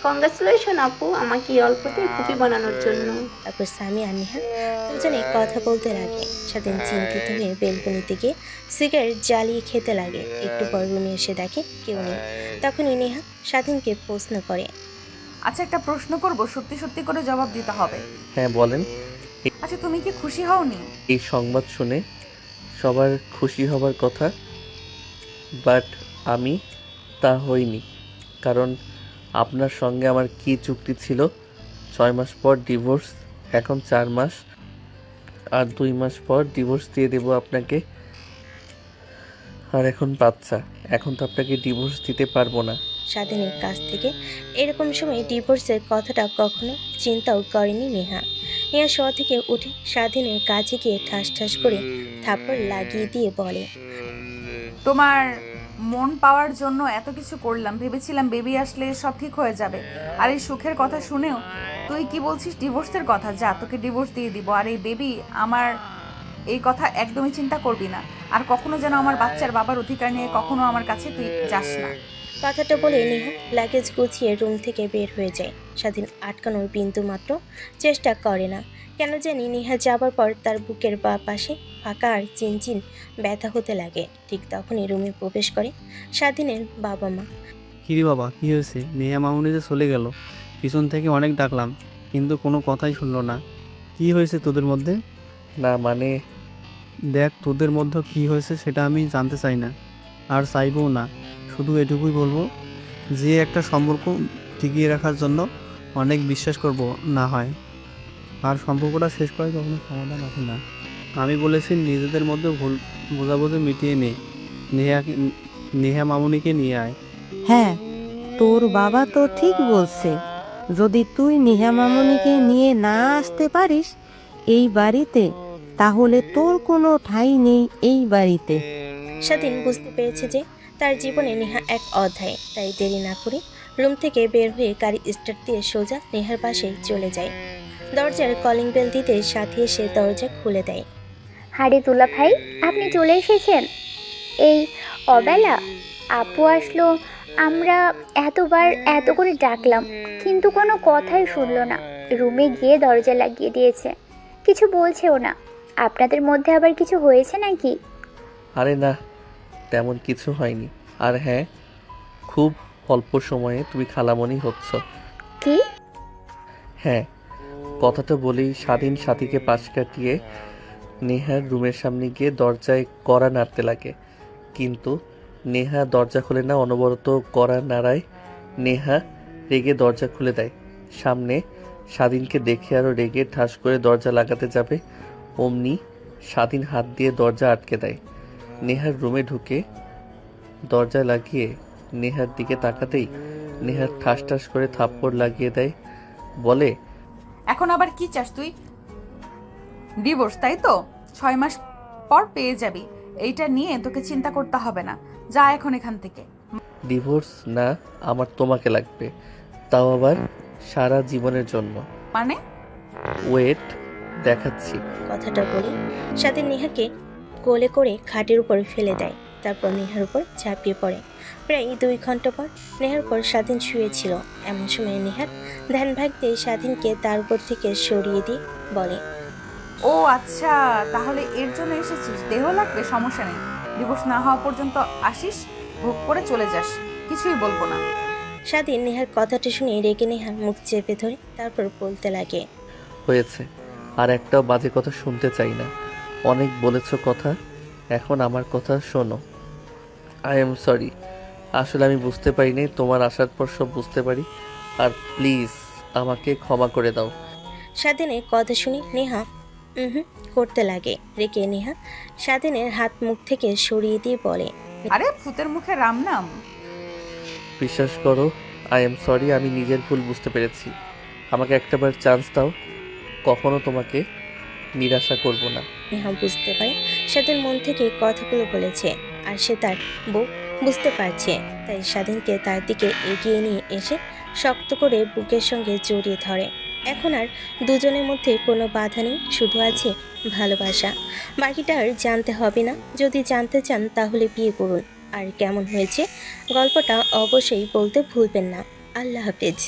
কংগ্রাচুলেশন আপু, আমাকে অল্পতে ফুপি বানানোর জন্য। তারপর সামিয়া আর নেহা দুজনে কথা বলতে লাগে। স্বাধীন চিন্তিত হয়ে বেলকনিতে গিয়ে সিগারেট জ্বালিয়ে খেতে লাগে। একটু পর রুমে এসে দেখে কেউ নেই। তখনই নেহা স্বাধীনকে প্রশ্ন করে, আচ্ছা একটা প্রশ্ন করব, সত্যি সত্যি করে জবাব দিতে হবে। হ্যাঁ বলেন। আচ্ছা তুমি কি খুশি হওনি? এই সংবাদ শুনে সবার খুশি হবার কথা, বাট আমি তা হইনি। কারণ আপনার সঙ্গে আমার কি চুক্তি ছিল? 6 মাস পর ডিভোর্স, এখন 4 মাস, আর 2 মাস পর ডিভোর্স দিয়ে দেব আপনাকে। আর এখন বাচ্চা, এখন তো আপনাকে ডিভোর্স দিতে পারবো না। স্বাধীনের কাছ থেকে এরকম সময় ডিভোর্সের কথাটা কখনো চিন্তাও করেনি নেহা। নেহা শোয়া থেকে উঠে স্বাধীনের কাছে গিয়ে ঠাস ঠাস করে থাপ্পড় লাগিয়ে দিয়ে বলে, তোমার মন পাওয়ার জন্য এত কিছু করলাম, ভেবেছিলাম বেবি আসলে সব ঠিক হয়ে যাবে। আর এই সুখের কথা শুনেও তুই কি বলছিস ডিভোর্সের কথা? যা, তোকে ডিভোর্স দিয়ে দিব। আর এই বেবি আমার, এই কথা একদমই চিন্তা করবি না। আর কখনো যেন আমার বাচ্চার বাবার অধিকার নিয়ে কখনো আমার কাছে তুই যাস না। কথাটা বলে নেহা লাগেজ গুছিয়ে রুম থেকে বের হয়ে যায়। স্বাধীন আটকানোর বিন্দু মাত্র চেষ্টা করে না। কেন জানি নেহা যাবার পর তার বুকের বা পাশে ফাঁকা আর চিনচিন ব্যথা হতে লাগে। ঠিক তখনই রুমে প্রবেশ করে স্বাধীনের বাবা মা। কিরে বাবা, কি হয়েছে? নেহা মামুনি যে চলে গেল, পিছন থেকে অনেক ডাকলাম কিন্তু কোনো কথাই শুনলো না। কি হয়েছে তোদের মধ্যে? না মানে দেখ, তোদের মধ্যে কি হয়েছে সেটা আমি জানতে চাই না, আর চাইবও না। শুধু এটুকুই বলবো যে একটা সম্পর্ক টিকিয়ে রাখার জন্য অনেক বিশ্বাস করব না হয়, আর সম্পর্কটা শেষ করে কখনো সমাধান আসে না। আমি বলেছি নিজেদের মধ্যে ভুল বোঝাবুঝি মিটিয়ে নে, নেহা মামুনিকে নিয়ে আয়। হ্যাঁ, তোর বাবা তো ঠিক বলছে। যদি তুই নেহা মামুনিকে নিয়ে না আসতে পারিস এই বাড়িতে, তাহলে তোর কোনো ঠাঁই নেই এই বাড়িতে। স্বাধীন বুঝতে পেরেছে যে তার জীবনে নেহা এক অধ্যায়। তাই দেরি না করে রুম থেকে বের হয়ে গাড়ি স্টার্ট দিয়ে সোজা নেহার পাশে চলে যায়। দরজার কলিং বেল দিতে সাথী এসে দরজা খুলে দেয়। হারে দুলা ভাই, আপনি চলে এসেছেন এই অবেলা? আপু আসলো, আমরা এতবার এত করে ডাকলাম কিন্তু কোনো কথাই শুনলো না। রুমে গিয়ে দরজা লাগিয়ে দিয়েছে, কিছু বলছেও না। আপনাদের মধ্যে আবার কিছু হয়েছে নাকি? আরে না, তেমন কিছু হয়নি। আর হ্যাঁ, খুব অল্প সময়ে তুমি খালামণি হচ্ছ। কি? হ্যাঁ, কথাটা বলেই স্বাধীন সাথীকে পাশ কাটিয়ে নেহার রুমের সামনে গিয়ে দরজায় কড়া নাড়তে লাগে। কিন্তু নেহা দরজা খুলে না, অনবরত কড়া নাড়ায়। নেহা রেগে দরজা খুলে দেয়। সামনে স্বাধীনকে দেখে আরও রেগে ঠাস করে দরজা লাগাতে যাবে, অমনি স্বাধীন হাত দিয়ে দরজা আটকে দেয়। নেহার রুমে ঢুকে দরজা লাগিয়ে নেহার দিকে তাকাতেই নেহার ঠাস ঠাস করে থাপ্পড় লাগিয়ে দেয়। বলে, এখন আবার কি চাস তুই? ডিভোর্স, তাই তো? 6 মাস পর পেয়ে যাবি। এইটা নিয়ে তোকে চিন্তা করতে হবে না। যা এখন এখান থেকে। ডিভোর্স না, আমার তোমাকে লাগবে, তাও আবার সারা জীবনের জন্য। মানে? ওয়েট, দেখাচ্ছি। কথাটা বলে স্বাধীন নেহাকে কোলে করে খাটের উপর ফেলে দেয়। তারপর নেহার উপর ঝাঁপিয়ে পড়ে। প্রায় 2 ঘন্টা পর নেহার উপর স্বাধীন শুয়েছিল। এমন সময় নেহার ধ্যান ভাগতে স্বাধীনকে তার উপর থেকে সরিয়ে দিয়ে বলে, ও আচ্ছা, তাহলে এর জন্য এসেছিস। দেহ লাগবে, সমস্যা নেই। ডিভোর্স না হওয়া পর্যন্ত আসিস, ভোগ করে চলে যাস, কিছুই বলবো না। স্বাধীন নেহার কথাটা শুনে রেগে নেহার মুখ চেপে ধরে তারপর বলতে লাগে, হয়েছে, আর একটাও বাজে কথা শুনতে চাই না। অনেক বলেছ কথা, এখন আমার কথা শোনো। আই এম সরি, আসলে আমি বুঝতে পারিনি। তোমার আসার পর সব বুঝতে পারি, আর প্লিজ আমাকে ক্ষমা করে দাও। স্বাধীনের কথা শুনে নেহা করতে লাগে। রেগে নেহা স্বাধীনের হাত মুখ থেকে সরিয়ে দিয়ে বলে, আরে ফুতের মুখে রাম নাম। বিশ্বাস করো, আই এম সরি, আমি নিজের ভুল বুঝতে পেরেছি। আমাকে একটাবার চান্স দাও, কখনো তোমাকে নিরাশা করব না। নেহা বুঝতে পারে স্বাধীন মন থেকে কথাগুলো বলেছে, আর সে তার বউ বুঝতে পারছে। তাই স্বাধীনকে তার দিকে এগিয়ে নিয়ে এসে শক্ত করে বুকের সঙ্গে জড়িয়ে ধরে। এখন আর দুজনের মধ্যে কোনো বাধা নেই, শুধু আছে ভালোবাসা। বাকিটা আর জানতে হবে না। যদি জানতে চান তাহলে বিয়ে করুন। আর কেমন হয়েছে গল্পটা অবশ্যই বলতে ভুলবেন না। আল্লাহ হাফেজ।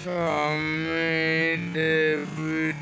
Come, David,